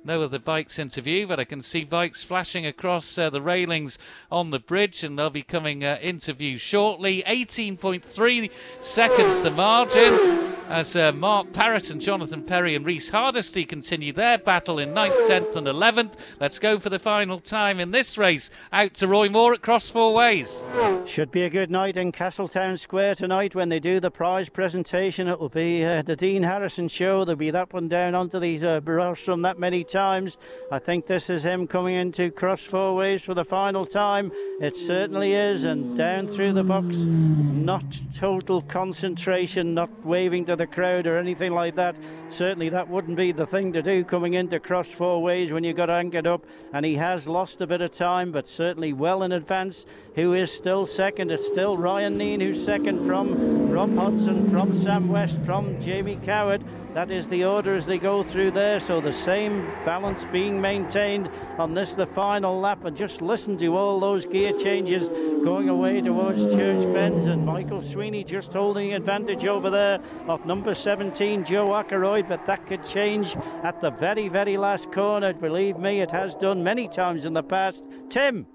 No other bikes into view, but I can see bikes flashing across the railings on the bridge, and they'll be coming into view shortly. 18.3 seconds the margin as Mark Parrott and Jonathan Perry and Rhys Hardesty continue their battle in 9th, 10th and 11th. Let's go for the final time in this race. Out to Roy Moore at Cross Four Ways. Should be a good night in Castletown Square tonight when they do the prize presentation. It will be the Dean Harrison show. There'll be that one down onto the rostrum that many times. I think this is him coming into Cross Four Ways for the final time. It certainly is, and down through the box, not total concentration, not waving to the crowd or anything like that. Certainly that wouldn't be the thing to do coming into Cross Four Ways when you got anchored up, and he has lost a bit of time, but certainly well in advance. Who is still second? It's still Ryan Dean who's second, from Rob Hodgson, from Sam West, from Jamie Coward. That is the order as they go through there, so the same balance being maintained on this, the final lap, and just listen to all those gear changes going away towards Church Bends, and Michael Sweeney just holding advantage over there of number 17 Joe Ackroyd, but that could change at the very, very last corner. Believe me, it has done many times in the past. Tim?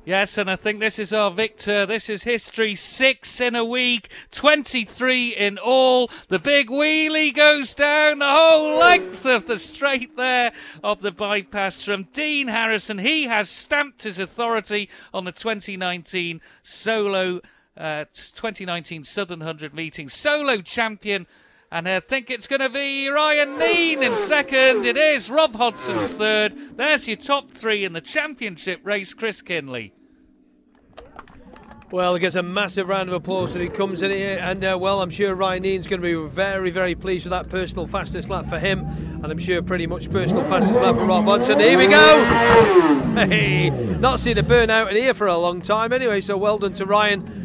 Yes, and I think this is our victor. This is history. 6 in a week, 23 in all. The big wheelie goes down the whole length of the straight there of the bypass from Dean Harrison. He has stamped his authority on the 2019 Southern 100 meeting solo champion. And I think it's going to be Ryan Neen in second. It is Rob Hodson's third. There's your top three in the championship race, Chris Kinley. Well, he gets a massive round of applause when he comes in here, and well, I'm sure Ryan Neen's going to be very, very pleased with that personal fastest lap for him, and I'm sure pretty much personal fastest lap for Rob Hodson. Here we go! Hey, not seen a burnout in here for a long time anyway, so well done to Ryan.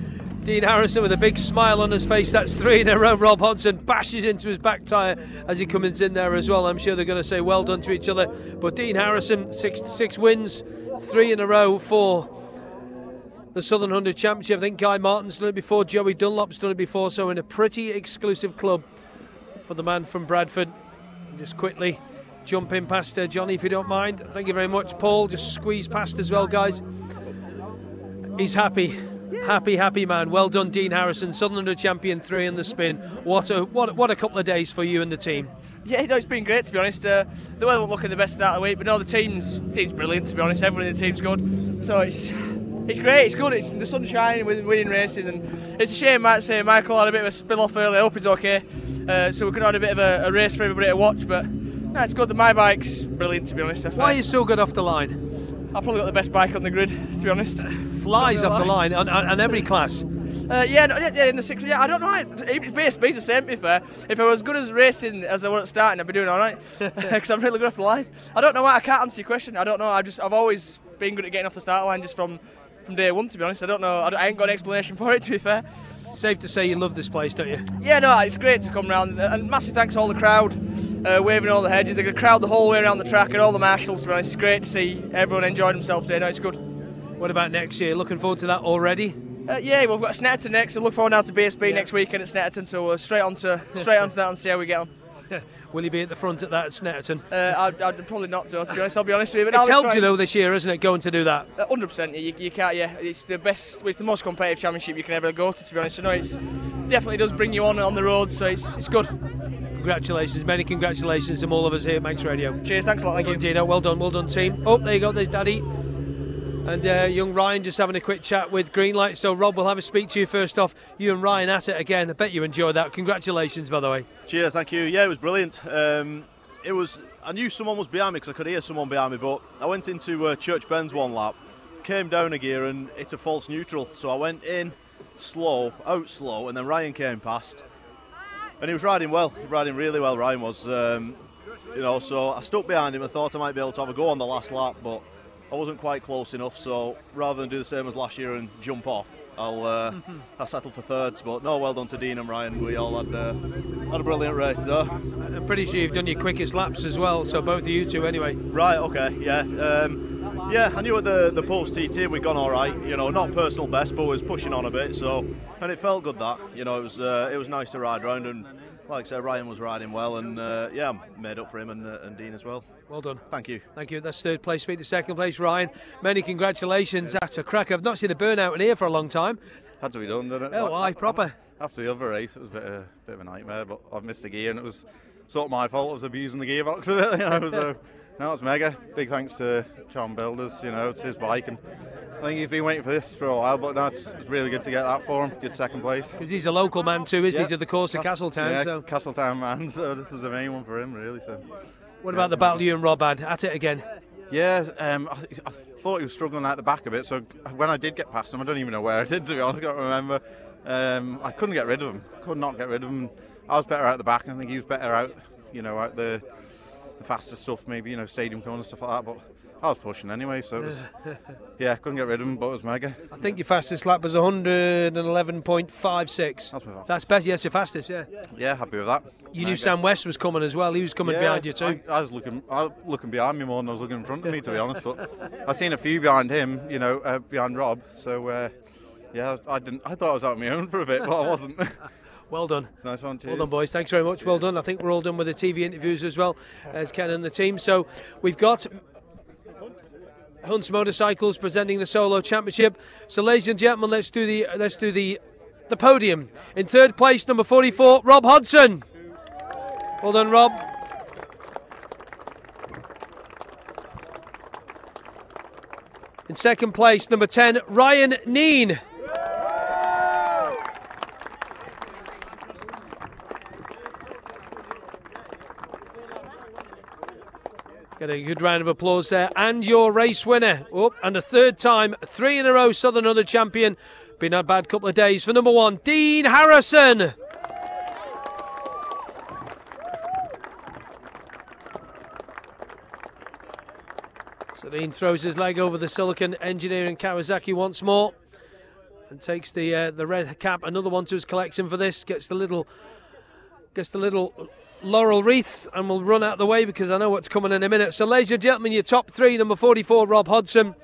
Dean Harrison with a big smile on his face. That's 3 in a row. Rob Hodson bashes into his back tyre as he comes in there as well. I'm sure they're going to say well done to each other. But Dean Harrison, six wins, 3 in a row for the Southern 100 Championship. I think Guy Martin's done it before, Joey Dunlop's done it before, so in a pretty exclusive club for the man from Bradford. Just quickly jump in past Johnny, if you don't mind. Thank you very much, Paul. Just squeeze past as well, guys. He's happy. Happy man. Well done, Dean Harrison, Southern 100 champion, 3 in the spin. What a couple of days for you and the team. Yeah, no, it's been great, to be honest. The weather won't look at the best start of the week, but no, the team's brilliant, to be honest. Everyone in the team's good, so it's great. It's good. It's the sunshine with winning races, and it's a shame Michael had a bit of a spill off early. I hope he's okay. So we could have had a bit of a race for everybody to watch, but no, it's good. My bike's brilliant, to be honest. Why are you so good off the line? I've probably got the best bike on the grid, to be honest. Flies off the line on every class. In the 6. Yeah, I don't know. Base speed's the same, to be fair. If I was good as racing as I was at starting, I'd be doing all right. Because I'm really good off the line. I don't know why. I can't answer your question. I don't know. I've always been good at getting off the start line just from day one, to be honest. I don't know. I ain't got an explanation for it, to be fair. Safe to say you love this place, don't you? Yeah, no, it's great to come round. And massive thanks to all the crowd, waving all the hedges. They're going to crowd the whole way around the track, and all the marshals, to be honest. It's great to see everyone enjoy themselves today. No, it's good. What about next year? Looking forward to that already? Yeah, we've got Snetterton next. So look forward now to BSB next weekend at Snetterton. So we're straight onto that and see how we get on. Will you be at the front at that at Snetterton? I'd probably not, to be honest. I'll be honest with you. But it's helped you though this year, isn't it? Going to do that. 100%. You can't. Yeah, it's the best. It's the most competitive championship you can ever go to be honest. I know it definitely does bring you on the road. So it's good. Congratulations, many congratulations from all of us here at Manx Radio. Cheers, thanks a lot. Thank you, Dino. Well done, team. Oh, there you go. There's Daddy. And young Ryan just having a quick chat with Greenlight. So Rob, we'll have a speak to you first off. You and Ryan at it again. I bet you enjoyed that. Congratulations, by the way. Cheers, thank you. Yeah, it was brilliant. I knew someone was behind me because I could hear someone behind me, but I went into Church Bends one lap, came down a gear and hit a false neutral. So I went in slow, out slow, and then Ryan came past. And he was riding well, really well, Ryan was. So I stuck behind him and thought I might be able to have a go on the last lap, but I wasn't quite close enough, so rather than do the same as last year and jump off, I'll settle for thirds. But no, well done to Dean and Ryan. We all had a brilliant race there. I'm pretty sure you've done your quickest laps as well, so both of you two anyway. Right, okay, yeah. Yeah, I knew at the post TT we'd gone all right. Not personal best, but was pushing on a bit. So, and it felt good that. It was nice to ride round, and like I said, Ryan was riding well, and yeah, I made up for him and Dean as well. Well done. Thank you. Thank you. That's third place. Speak to second place, Ryan. Many congratulations. That's a crack. I've not seen a burnout in here for a long time. Had to be done, didn't it? Oh, aye, proper. After the other race, it was a bit of a nightmare, but I've missed a gear, and it was sort of my fault. I was abusing the gearbox a bit. No, it's mega. Big thanks to Charm Builders. It's his bike, and I think he's been waiting for this for a while, but no, it's really good to get that for him. Good second place. Because he's a local man too, isn't he, to the course of Castletown? Yeah, so. Castletown man, so this is the main one for him, really. So. What about the battle you and Rob had? At it again? Yeah, I thought he was struggling out the back a bit, so when I did get past him, I don't even know where I did, to be honest, I can't remember. I couldn't get rid of him. Could not get rid of him. I was better out the back, and I think he was better out, out the faster stuff, maybe, stadium corner, stuff like that, but I was pushing anyway, so it was, yeah, couldn't get rid of him, but it was mega. I think your fastest lap was 111.56. That's my fastest. That's best. Yes, your fastest. Yeah. Yeah, happy with that. You knew Sam West was coming as well. He was coming behind you too. I was looking behind me more than I was looking in front of me, to be honest. But I seen a few behind him, you know, behind Rob. So yeah, I thought I was out on my own for a bit, but I wasn't. Well done. Nice one, cheers. Well done, boys. Thanks very much. Well done. I think we're all done with the TV interviews as well as Ken and the team. So we've got Hunt's Motorcycles presenting the Solo Championship. So, ladies and gentlemen, let's do the podium. In third place, number 44, Rob Hodson. Well done, Rob. In second place, number 10, Ryan Neen. Get a good round of applause there. And your race winner. Oh, and a third time, 3 in a row, Southern Under champion. Been a bad couple of days for number 1, Dean Harrison. So Dean throws his leg over the Silicone Engineering Kawasaki once more. And takes the red cap. Another one to his collection for this. Gets the little laurel wreath, and we'll run out of the way because I know what's coming in a minute. So, ladies and gentlemen, your top 3, number 44, Rob Hodson.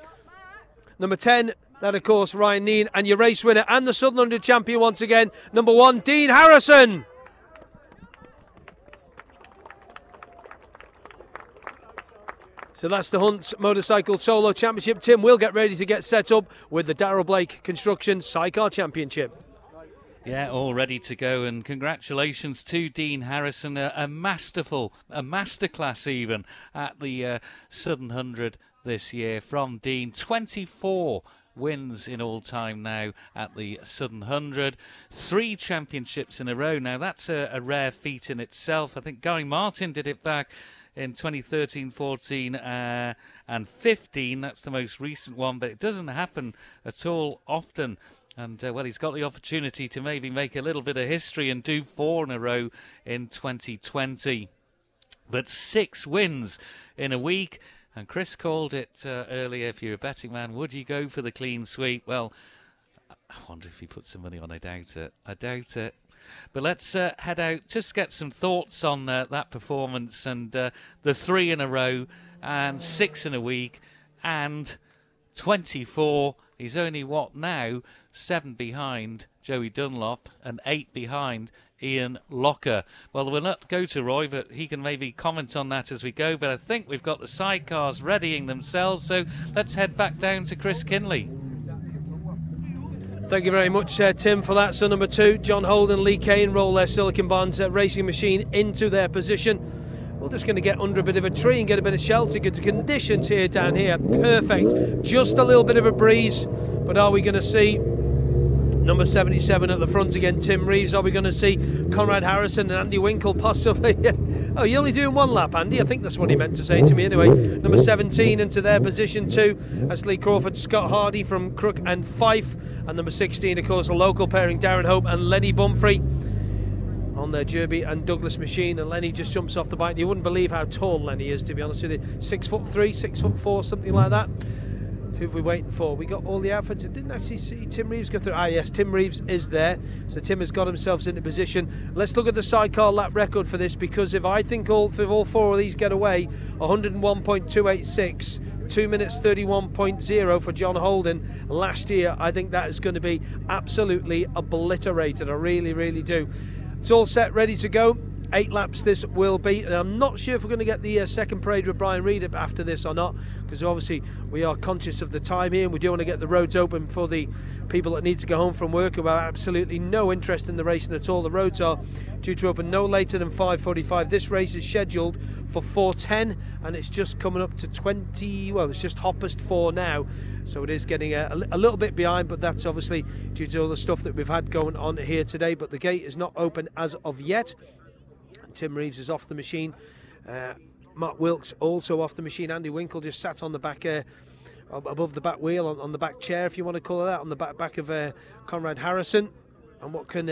Number 10, that of course, Ryan Neen. And your race winner and the Southern Under champion once again, number 1, Dean Harrison. So that's the Hunt's Motorcycle Solo Championship. Tim will get ready to get set up with the Darrell Blake Construction Sidecar Championship. Yeah, all ready to go, and congratulations to Dean Harrison, a masterclass even at the Southern 100 this year from Dean. 24 wins in all time now at the Southern 100, 3 championships in a row. Now that's a rare feat in itself. I think Guy Martin did it back in 2013, 14 and 15. That's the most recent one, but it doesn't happen at all often. And, well, he's got the opportunity to maybe make a little bit of history and do 4 in a row in 2020. But 6 wins in a week. And Chris called it earlier, if you're a betting man, would you go for the clean sweep? Well, I wonder if he put some money on. I doubt it. I doubt it. But let's head out, just get some thoughts on that performance and the 3 in a row and 6 in a week and 24. He's only, what now, 7 behind Joey Dunlop and 8 behind Ian Locker. Well, we'll not go to Roy, but he can maybe comment on that as we go. But I think we've got the sidecars readying themselves, so let's head back down to Chris Kinley. Thank you very much, Tim, for that. So number 2, John Holden, Lee Cain roll their Silicon Bonds racing machine into their position. We're just going to get under a bit of a tree and get a bit of shelter. Get the conditions here down here perfect. Just a little bit of a breeze, but are we going to see number 77 at the front again, Tim Reeves? Are we going to see Conrad Harrison and Andy Winkle possibly? Oh, you're only doing 1 lap, Andy. I think that's what he meant to say to me anyway. Number 17 into their position too. That's Lee Crawford, Scott Hardy from Crook and Fife. And number 16, of course, a local pairing, Darren Hope and Lenny Bumfrey on their Derby and Douglas machine. And Lenny just jumps off the bike. You wouldn't believe how tall Lenny is, to be honest with you. 6'3", 6'4", something like that. Who have we waiting for? We got all the outfits. I didn't actually see Tim Reeves go through. Ah, yes, Tim Reeves is there. So Tim has got himself into position. Let's look at the sidecar lap record for this, because if I think all 4 of these get away, 101.286, 2 minutes 31.0 for John Holden last year. I think that is going to be absolutely obliterated. I really, really do. It's all set, ready to go. 8 laps this will be, and I'm not sure if we're going to get the second parade with Brian Reed after this or not, because obviously we are conscious of the time here and we do want to get the roads open for the people that need to go home from work who have absolutely no interest in the racing at all. The roads are due to open no later than 5:45. This race is scheduled for 4:10 and it's just coming up to 20, well, it's just 4 now, so it is getting a little bit behind, but that's obviously due to all the stuff that we've had going on here today. But the gate is not open as of yet. Tim Reeves is off the machine. Mark Wilkes also off the machine. Andy Winkle just sat on the back, above the back wheel, on the back chair, if you want to call it that, on the back of Conrad Harrison. And what can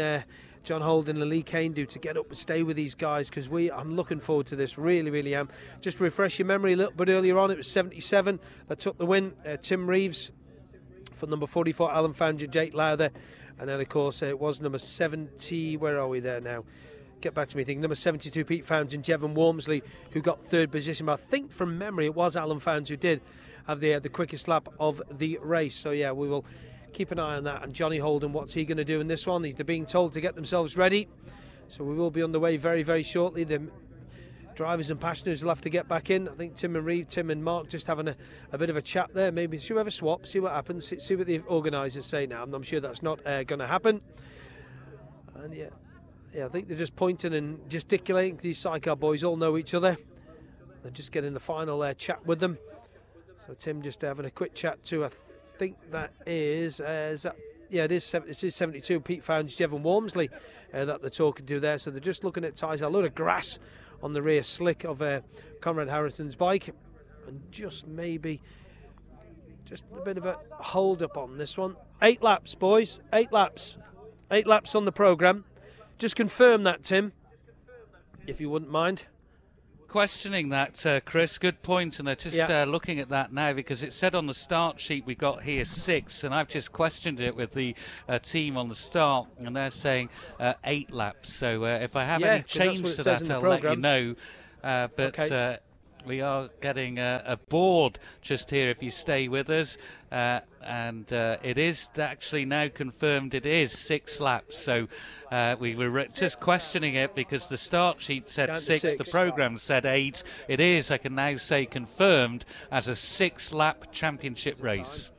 John Holden and Lee Cain do to get up and stay with these guys, because I'm looking forward to this, really am. Just to refresh your memory a little bit earlier on, it was 77 that took the win. Tim Reeves for number 44, Alan Founder, Jake Lowther, and then of course it was number 70, where are we there now? Get back to me, number 72, Pete Founds and Jevan Walmsley, who got third position. But I think from memory it was Alan Founds who did have the quickest lap of the race. So yeah, we will keep an eye on that. And Johnny Holden, what's he going to do in this one? They're being told to get themselves ready. So we will be on the way very shortly. The drivers and passengers will have to get back in. I think Tim and Mark just having a bit of a chat there. Maybe should we have a swap, see what happens, see what the organisers say now. I'm sure that's not going to happen. And yeah, I think they're just pointing and gesticulating. These Sidecar boys all know each other. They're just getting the final chat with them. So Tim just having a quick chat to, I think that is, it is 72, Pete Founds, Jevan Walmsley that they're talking to there. So they're just looking at tyres, a load of grass on the rear slick of Conrad Harrison's bike. And just maybe, just a bit of a hold up on this one. 8 laps, boys, 8 laps. 8 laps on the programme. Just confirm that, Tim, if you wouldn't mind. Questioning that, Chris, good point, and they're just looking at that now, because it said on the start sheet we got here 6, and I've just questioned it with the team on the start, and they're saying 8 laps. So if I have any change to that, I'll let you know. But we are getting a board just here if you stay with us, and it is actually now confirmed it is 6 laps. So we were just questioning it because the start sheet said 6, the programme said 8. It is, I can now say, confirmed as a 6-lap championship race.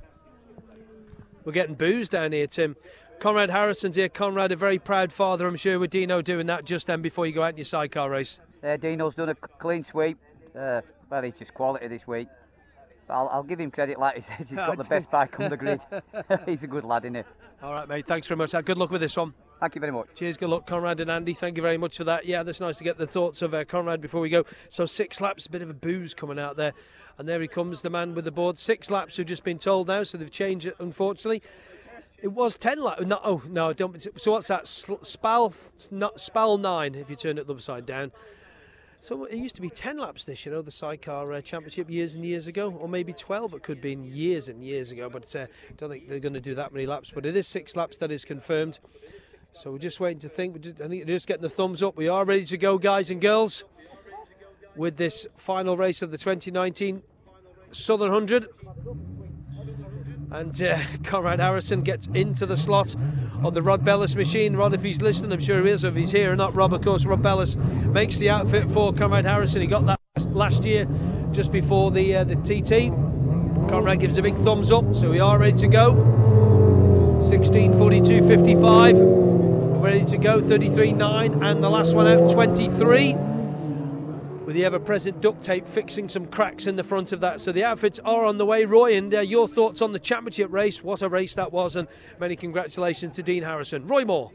We're getting boos down here, Tim. Conrad Harrison's here. Conrad, a very proud father, I'm sure, with Dino doing that just then before you go out in your sidecar race. Dino's done a clean sweep. Well, he's just quality this week. But I'll give him credit, like he says, he's got the best bike on the grid. He's a good lad, isn't he? All right, mate, thanks very much. Good luck with this one. Thank you very much. Cheers, good luck, Conrad and Andy. Thank you very much for that. Yeah, that's nice to get the thoughts of Conrad before we go. So 6 laps, a bit of a booze coming out there. And there he comes, the man with the board. 6 laps who've just been told now, so they've changed it, unfortunately. It was 10 laps. No, don't. So what's that? Spal 9, if you turn it upside down. So it used to be 10 laps this, the Sidecar Championship years and years ago, or maybe 12 it could be years and years ago, but I don't think they're going to do that many laps, but it is 6 laps, that is confirmed. So we're just waiting to think. I think they're just getting the thumbs up. We are ready to go, guys and girls, with this final race of the 2019 Southern 100. And Conrad Harrison gets into the slot of the Rod Bellis machine. Rod, if he's listening, I'm sure he is. If he's here or not, Rob, of course, Rod Bellis makes the outfit for Conrad Harrison. He got that last year, just before the TT. Conrad gives a big thumbs up, so we are ready to go. 16:42.55, ready to go. 33.9, and the last one out, 23. With the ever-present duct tape fixing some cracks in the front of that. So the outfits are on the way. Roy, and your thoughts on the championship race? What a race that was, and many congratulations to Dean Harrison. Roy Moore.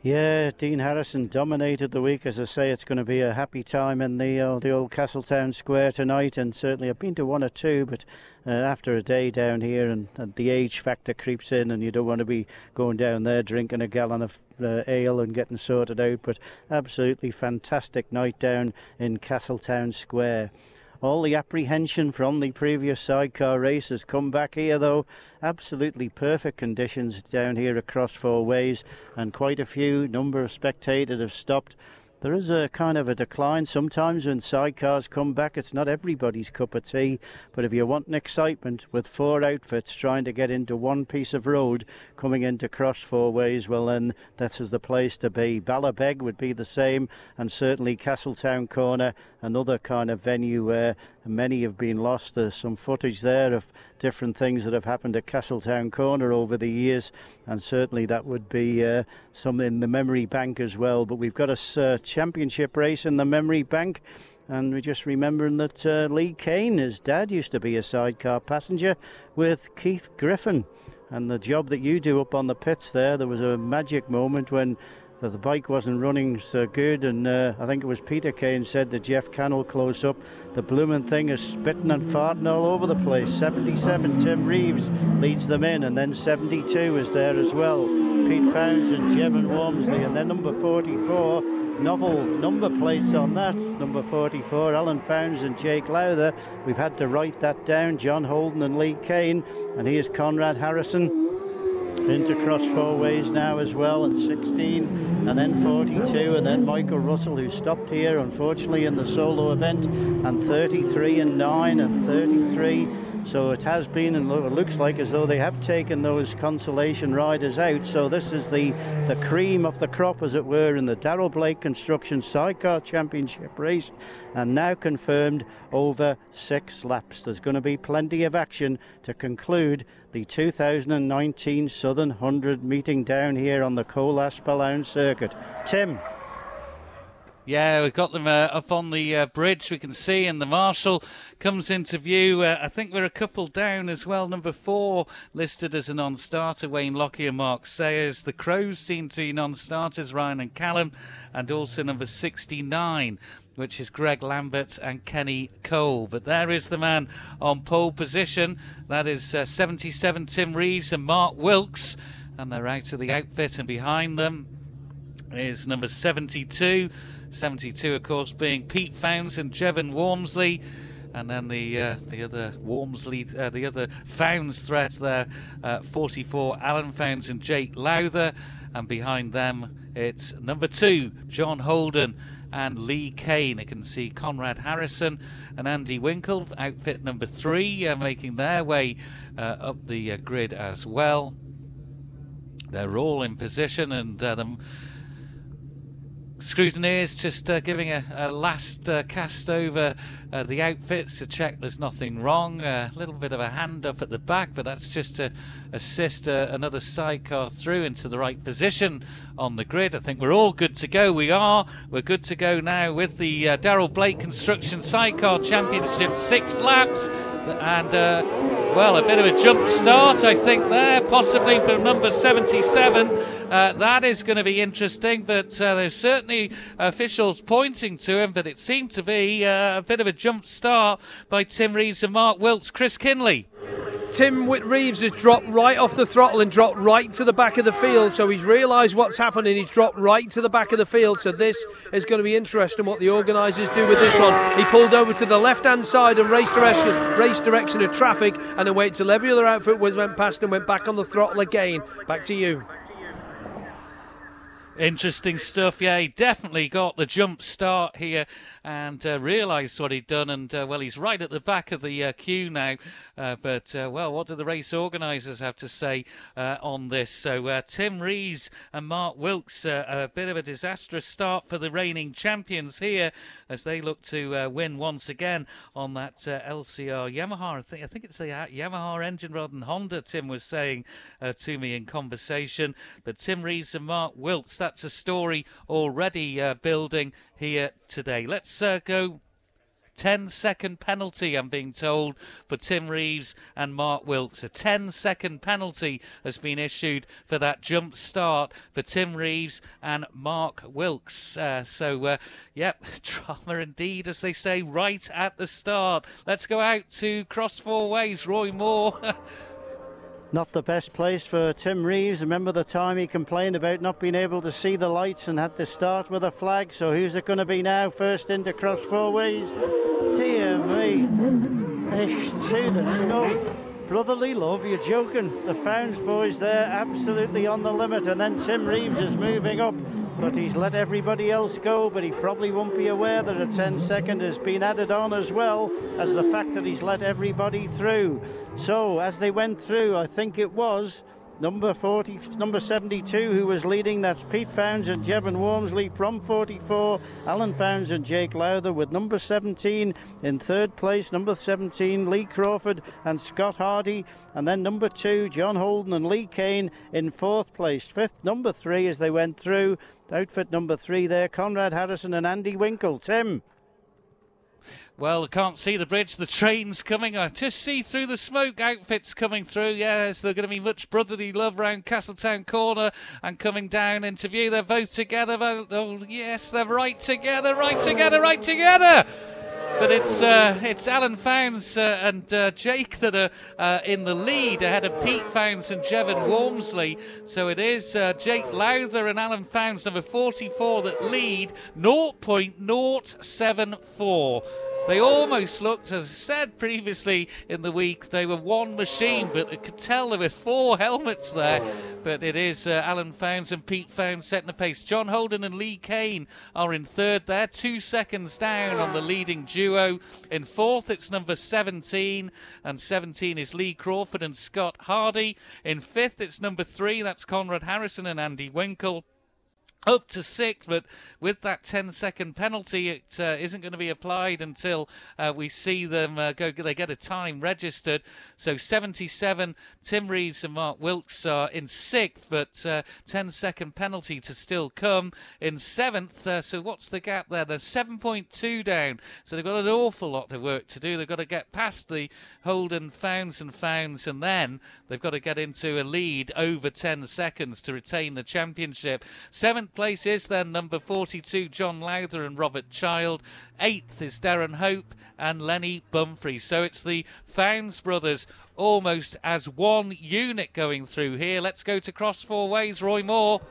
Yeah, Dean Harrison dominated the week. As I say, it's going to be a happy time in the old Castletown Square tonight, and certainly I've been to 1 or 2, but after a day down here, and the age factor creeps in, and you don't want to be going down there drinking a gallon of ale and getting sorted out. But absolutely fantastic night down in Castletown Square. All the apprehension from the previous sidecar race has come back here, though. Absolutely perfect conditions down here across 4 ways, and quite a few number of spectators have stopped. There is a kind of a decline sometimes when sidecars come back. It's not everybody's cup of tea, but if you want an excitement with 4 outfits trying to get into one piece of road coming into cross 4 ways, well then that is the place to be. Ballabeg would be the same, and certainly Castletown Corner, another kind of venue where many have been lost. There's some footage there of different things that have happened at Castletown Corner over the years, and certainly that would be some in the memory bank as well. But we've got a championship race in the memory bank, and we're just remembering that Lee Cain, his dad, used to be a sidecar passenger with Keith Griffin, and the job that you do up on the pits there was a magic moment when that the bike wasn't running so good, and I think it was Peter Cain said to Jeff Cannell close up, the blooming thing is spitting and farting all over the place. 77, Tim Reeves leads them in, and then 72 is there as well. Pete Founds and Jevan Walmsley, and then number 44, novel number plates on that, number 44, Alan Founds and Jake Lowther. We've had to write that down, John Holden and Lee Cain, and here's Conrad Harrison into cross four ways now as well, and 16, and then 42, and then Michael Russell, who stopped here unfortunately in the solo event, and 33 and 9 and 33. So it has been, and it looks like as though they have taken those consolation riders out. So this is the cream of the crop, as it were, in the Darrell Blake Construction Sidecar Championship race, and now confirmed over 6 laps. There's going to be plenty of action to conclude the 2019 Southern 100 meeting down here on the Colas Ballown circuit. Tim. Yeah, we've got them up on the bridge, we can see, and the marshal comes into view. I think we're a couple down as well. Number 4 listed as a non-starter, Wayne Lockyer, Mark Sayers. The Crows seem to be non-starters, Ryan and Callum, and also number 69, which is Greg Lambert and Kenny Cole. But there is the man on pole position. That is 77, Tim Reeves and Mark Wilkes, and they're out of the outfit, and behind them is number 72. 72, of course, being Pete Founds and Jevan Walmsley, and then the other Walmsley, the other Founds threat there, 44, Alan Founds and Jake Lowther, and behind them it's number 2, John Holden and Lee Cain. I can see Conrad Harrison and Andy Winkle, outfit number 3, making their way up the grid as well. They're all in position, and the scrutineers just giving a last cast over the outfits to check there's nothing wrong. A little bit of a hand up at the back, but that's just to assist another sidecar through into the right position on the grid. I think we're all good to go. We're good to go now with the Darrell Blake Construction Sidecar Championship, 6 laps, and well, a bit of a jump start I think there, possibly from number 77. That is going to be interesting, but there's certainly officials pointing to him, but it seemed to be a bit of a jump start by Tim Reeves and Mark Wilkes. Chris Kinley. Tim Reeves has dropped right off the throttle and dropped right to the back of the field, so he's realised what's happening. He's dropped right to the back of the field, so this is going to be interesting what the organisers do with this one. He pulled over to the left-hand side and race direction of traffic, and then waited till every other outfit went past and went back on the throttle again. Back to you. Interesting stuff. Yeah, he definitely got the jump start here and realised what he'd done, and well, he's right at the back of the queue now, but well, what do the race organisers have to say on this? So Tim Reeves and Mark Wilkes, a bit of a disastrous start for the reigning champions here as they look to win once again on that LCR Yamaha. I think it's the Yamaha engine rather than Honda, Tim was saying to me in conversation. But Tim Reeves and Mark Wilkes, that's a story already building here today. Let's go. 10-second penalty, I'm being told, for Tim Reeves and Mark Wilkes. A 10-second penalty has been issued for that jump start for Tim Reeves and Mark Wilkes. Yep, drama indeed, as they say, right at the start. Let's go out to cross 4 ways. Roy Moore. Not the best place for Tim Reeves. Remember the time he complained about not being able to see the lights and had to start with a flag. So who's it going to be now? First into cross 4 ways. Dear me. No. Brotherly love, you're joking. The Founds boys there absolutely on the limit, and then Tim Reeves is moving up, but he's let everybody else go, but he probably won't be aware that a 10-second has been added on, as well as the fact that he's let everybody through. So as they went through, I think it was number 72 who was leading. That's Pete Founds and Jevan Walmsley from 44, Alan Founds and Jake Lowther, with number 17 in 3rd place, number 17 Lee Crawford and Scott Hardy, and then number 2 John Holden and Lee Cain in 4th place. 5th, number 3 as they went through. Outfit number 3 there, Conrad Harrison and Andy Winkle. Tim. Well, I can't see the bridge. The train's coming. I just see through the smoke outfits coming through. Yes, there's going to be much brotherly love around Castletown Corner and coming down into view. They're both together. Oh, yes, they're right together, right together, right together. But it's Alan Founds and Jake that are in the lead ahead of Pete Founds and Jevan Walmsley. So it is Jake Lowther and Alan Founds, number 44, that lead 0.074. They almost looked, as I said previously in the week, they were one machine, but you could tell there were 4 helmets there. But it is Alan Founds and Pete Founds setting the pace. John Holden and Lee Cain are in third there, 2 seconds down on the leading duo. In fourth, it's number 17, and 17 is Lee Crawford and Scott Hardy. In fifth, it's number 3, that's Conrad Harrison and Andy Winkle. Up to 6th, but with that 10-second penalty, it isn't going to be applied until we see them they get a time registered. So 77, Tim Reeves and Mark Wilkes are in 6th, but 10-second penalty to still come in 7th. So what's the gap there? They're 7.2 down. So they've got an awful lot of work to do. They've got to get past the Holden Founds, and then they've got to get into a lead over 10 seconds to retain the championship. 7th place is then number 42, John Lowther and Robert Child. 8th is Darren Hope and Lenny Bumfrey. So it's the Founds brothers almost as one unit going through here. Let's go to cross 4 ways. Roy Moore.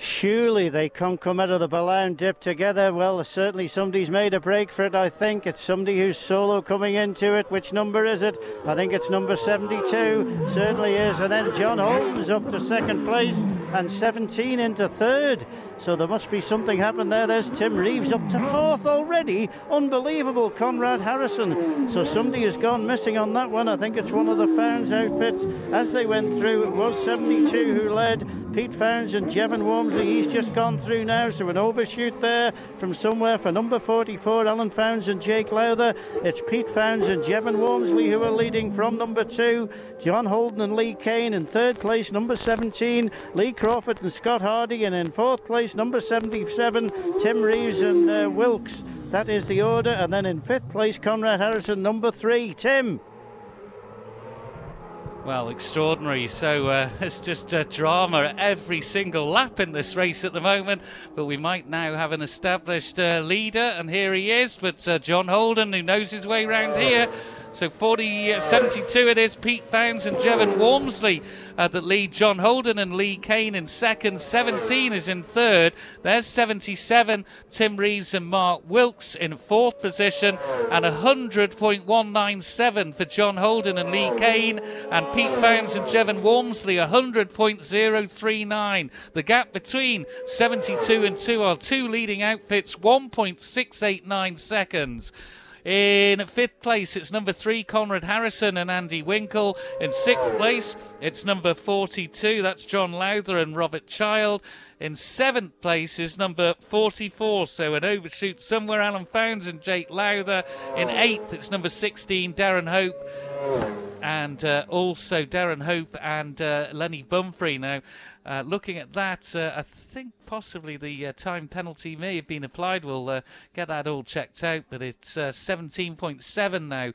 Surely they can't come out of the Ballown dip together. Well, certainly somebody's made a break for it, I think. It's somebody who's solo coming into it. Which number is it? I think it's number 72. Certainly is. And then John Holden's up to 2nd place and 17 into 3rd. So there must be something happened there. There's Tim Reeves up to 4th already. Unbelievable, Conrad Harrison. So somebody has gone missing on that one. I think it's one of the Founds outfits. As they went through, it was 72 who led. Pete Founds and Jevan Walmsley, he's just gone through now, so an overshoot there from somewhere for number 44, Alan Founds and Jake Lowther. It's Pete Founds and Jevan Walmsley who are leading from number 2. John Holden and Lee Cain in 3rd place, number 17, Lee Crawford and Scott Hardy, and in 4th place, number 77, Tim Reeves and Wilkes. That is the order, and then in 5th place, Conrad Harrison, number 3. Tim. Well, extraordinary. So it's just drama at every single lap in this race at the moment. But we might now have an established leader, and here he is. But John Holden, who knows his way around here. So 72 it is, Pete Founds and Jevan Walmsley that lead John Holden and Lee Cain in 2nd. 17 is in 3rd. There's 77, Tim Reeves and Mark Wilkes in 4th position, and 100.197 for John Holden and Lee Cain, and Pete Founds and Jevan Walmsley 100.039. The gap between 72 and 2 are 2 leading outfits, 1.689 seconds. In 5th place, it's number 3, Conrad Harrison and Andy Winkle. In 6th place, it's number 42, that's John Lowther and Robert Child. In 7th place is number 44, so an overshoot somewhere, Alan Founds and Jake Lowther. In 8th, it's number 16, Darren Hope. And also Darren Hope and Lenny Bumfrey. Now, looking at that, I think possibly the time penalty may have been applied. We'll get that all checked out, but it's 17.7 now,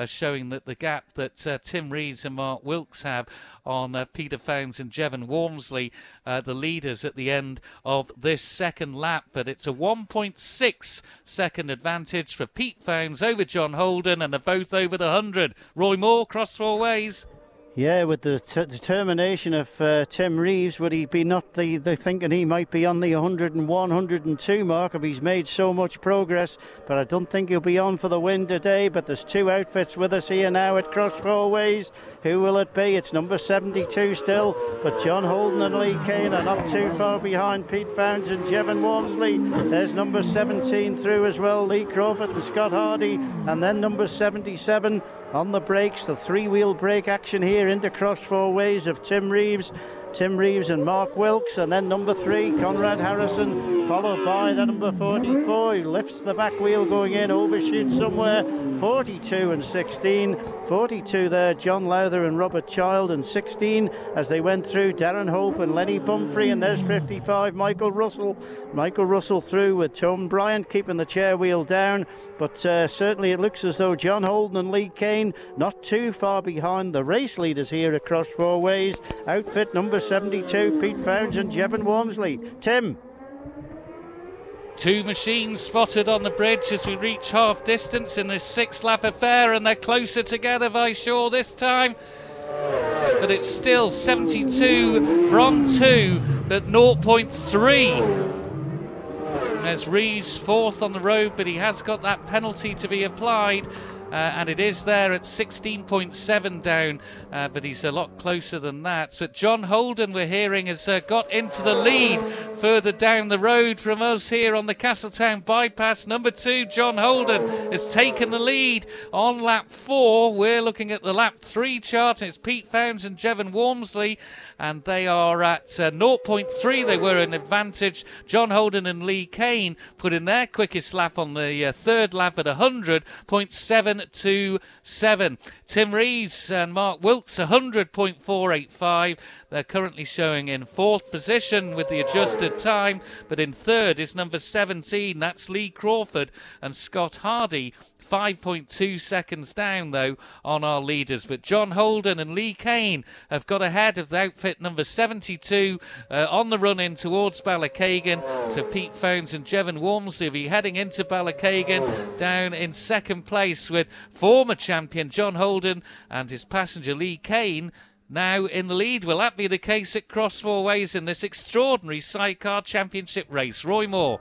showing that the gap that Tim Reeves and Mark Wilkes have on Peter Founds and Jevan Walmsley, the leaders at the end of this 2nd lap. But it's a 1.6 second advantage for Pete Founds over John Holden, and they're both over the 100. Roy Moore, cross 4 ways. Yeah, with the determination of Tim Reeves, would he be not the thinking he might be on the 101, 102 mark if he's made so much progress? But I don't think he'll be on for the win today. But there's 2 outfits with us here now at Cross 4 Ways. Who will it be? It's number 72 still, but John Holden and Lee Cain are not too far behind Pete Founds and Jevan Walmsley. There's number 17 through as well, Lee Crawford and Scott Hardy, and then number 77 on the brakes. The 3-wheel brake action here into Cross 4 Ways of Tim Reeves Tim Reeves and Mark Wilkes, and then number 3, Conrad Harrison, followed by the number 44, who lifts the back wheel going in, overshoots somewhere, 42 and 16. 42 there, John Lowther and Robert Child, and 16 as they went through, Darren Hope and Lenny Pumphrey, and there's 55, Michael Russell. Michael Russell through with Tom Bryant keeping the chair wheel down, but certainly it looks as though John Holden and Lee Cain not too far behind the race leaders here across 4 ways. Outfit number 72, Pete Founds and Jevan Walmsley. Tim. 2 machines spotted on the bridge as we reach half distance in this 6-lap affair, and they're closer together by sure this time. But it's still 72 from 2 at 0.3. There's Reeves 4th on the road, but he has got that penalty to be applied. And it is there at 16.7 down, but he's a lot closer than that. So John Holden, we're hearing, has got into the lead further down the road from us here on the Castletown bypass. Number 2, John Holden, has taken the lead on lap 4. We're looking at the lap 3 chart. It's Pete Founds and Jevan Walmsley, and they are at 0.3. They were an advantage. John Holden and Lee Cain put in their quickest lap on the 3rd lap at 100.727. Tim Reeves and Mark Wilkes 100.485. They're currently showing in 4th position with the adjusted time, but in 3rd is number 17. That's Lee Crawford and Scott Hardy. 5.2 seconds down though on our leaders, but John Holden and Lee Cain have got ahead of the outfit number 72 on the run in towards Ballachagan. So Pete Founds and Jevan Walmsley will be heading into Ballachagan down in 2nd place, with former champion John Holden and his passenger Lee Cain now in the lead. Will that be the case at Cross 4 Ways in this extraordinary Sidecar Championship race? Roy Moore.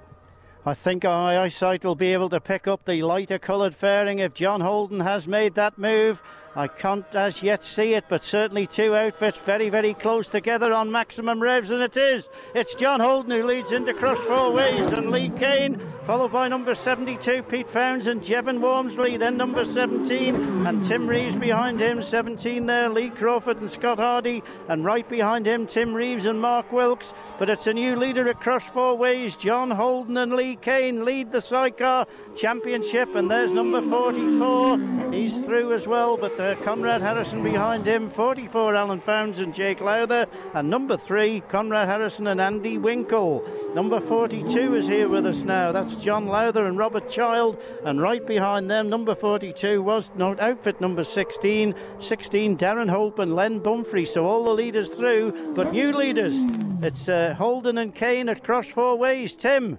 I think our eyesight will be able to pick up the lighter coloured fairing if John Holden has made that move. I can't as yet see it, but certainly 2 outfits very, very close together on maximum revs, and it is. It's John Holden who leads into Cross 4 Ways, and Lee Cain, followed by number 72, Pete Founds and Jevan Walmsley, then number 17, and Tim Reeves behind him, 17 there, Lee Crawford and Scott Hardy, and right behind him, Tim Reeves and Mark Wilkes. But it's a new leader at Cross 4 Ways. John Holden and Lee Cain lead the Sidecar Championship, and there's number 44. He's through as well, but Conrad Harrison behind him, 44 Alan Founds and Jake Lowther, and number 3 Conrad Harrison and Andy Winkle. Number 42 is here with us now. That's John Lowther and Robert Child, and right behind them number 42 was outfit number 16 Darren Hope and Len Pumphrey. So all the leaders through, but new leaders, it's Holden and Cain at Cross 4 Ways. Tim.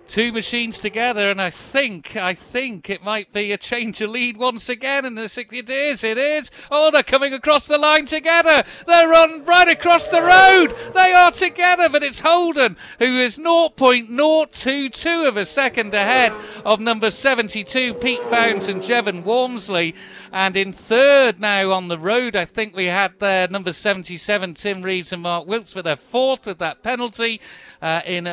2 machines together, and I think it might be a change of lead once again. And it is. Oh, they're coming across the line together. They're on right across the road. They are together, but it's Holden who is 0.022 of a second ahead of number 72, Pete Founds and Jevan Walmsley. And in 3rd now on the road, I think we had there number 77, Tim Reeves and Mark Wilkes, but they're 4th with that penalty. In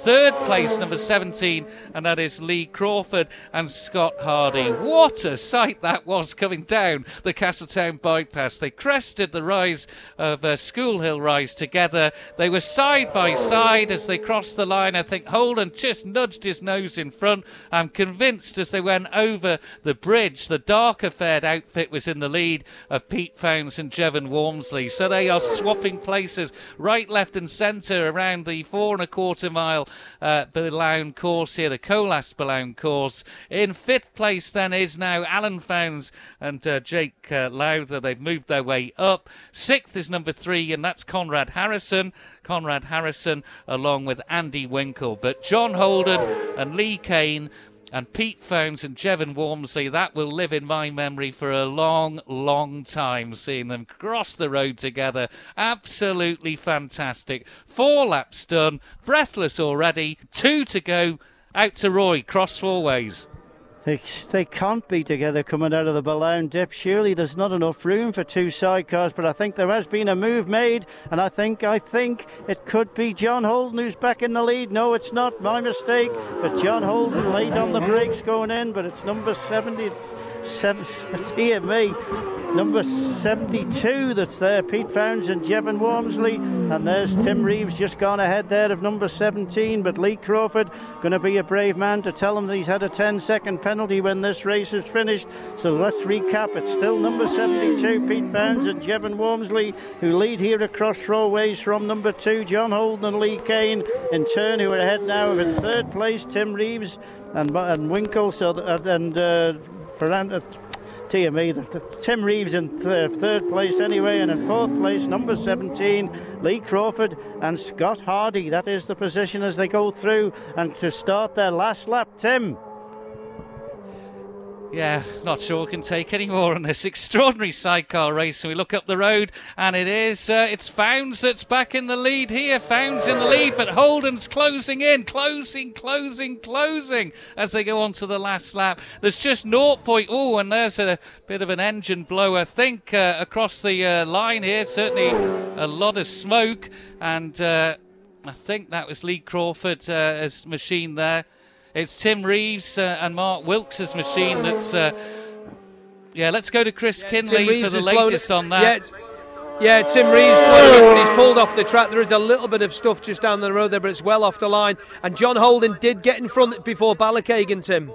3rd place, number 17, and that is Lee Crawford and Scott Hardy. What a sight that was coming down the Castletown bypass. They crested the rise of School Hill Rise together. They were side by side as they crossed the line. I think Holden just nudged his nose in front. I'm convinced as they went over the bridge, the darker fared outfit was in the lead of Pete Founds and Jevan Walmsley. So they are swapping places right, left and centre around the 4 1/4 mile Balown course here, the Colas Balown course. In 5th place then is now Alan Founds and Jake Lowther. They've moved their way up. 6th is number 3, and that's Conrad Harrison along with Andy Winkle. But John Holden and Lee Cain and Pete Founds and Jevan Walmsley, that will live in my memory for a long, long time, seeing them cross the road together. Absolutely fantastic. 4 laps done, breathless already, 2 to go. Out to Roy, Cross 4 Ways. They can't be together coming out of the Balown dip. Surely there's not enough room for 2 sidecars, but I think there has been a move made, and I think it could be John Holden who's back in the lead. No, it's not, my mistake, but John Holden late on the brakes going in, but it's number 70, it's Dear me. Number 72 that's there, Pete Founds and Jevan Walmsley, and there's Tim Reeves just gone ahead there of number 17, but Lee Crawford going to be a brave man to tell him that he's had a 10-second penalty when this race is finished. So let's recap. It's still number 72, Pete Founds and Jevan Walmsley, who lead here across 4 ways from number 2, John Holden and Lee Cain in turn, who are ahead now of in 3rd place, Tim Reeves and Winkle, dear me, Tim Reeves in 3rd place anyway, and in 4th place, number 17, Lee Crawford and Scott Hardy. That is the position as they go through and to start their last lap. Tim? Yeah, not sure we can take any more on this extraordinary sidecar race. And we look up the road, and it's Founds that's back in the lead here. Founds in the lead, but Holden's closing in, closing as they go on to the last lap. There's just 0. Oh, and there's a bit of an engine blow, I think, across the line here. Certainly a lot of smoke, and I think that was Lee Crawford's machine there. It's Tim Reeves and Mark Wilkes' machine that's... let's go to Chris Kinley for the latest on that. Yeah, Tim Reeves blown up, he's pulled off the track. There is a little bit of stuff just down the road there, but it's well off the line. And John Holden did get in front before Ballachagan, Tim.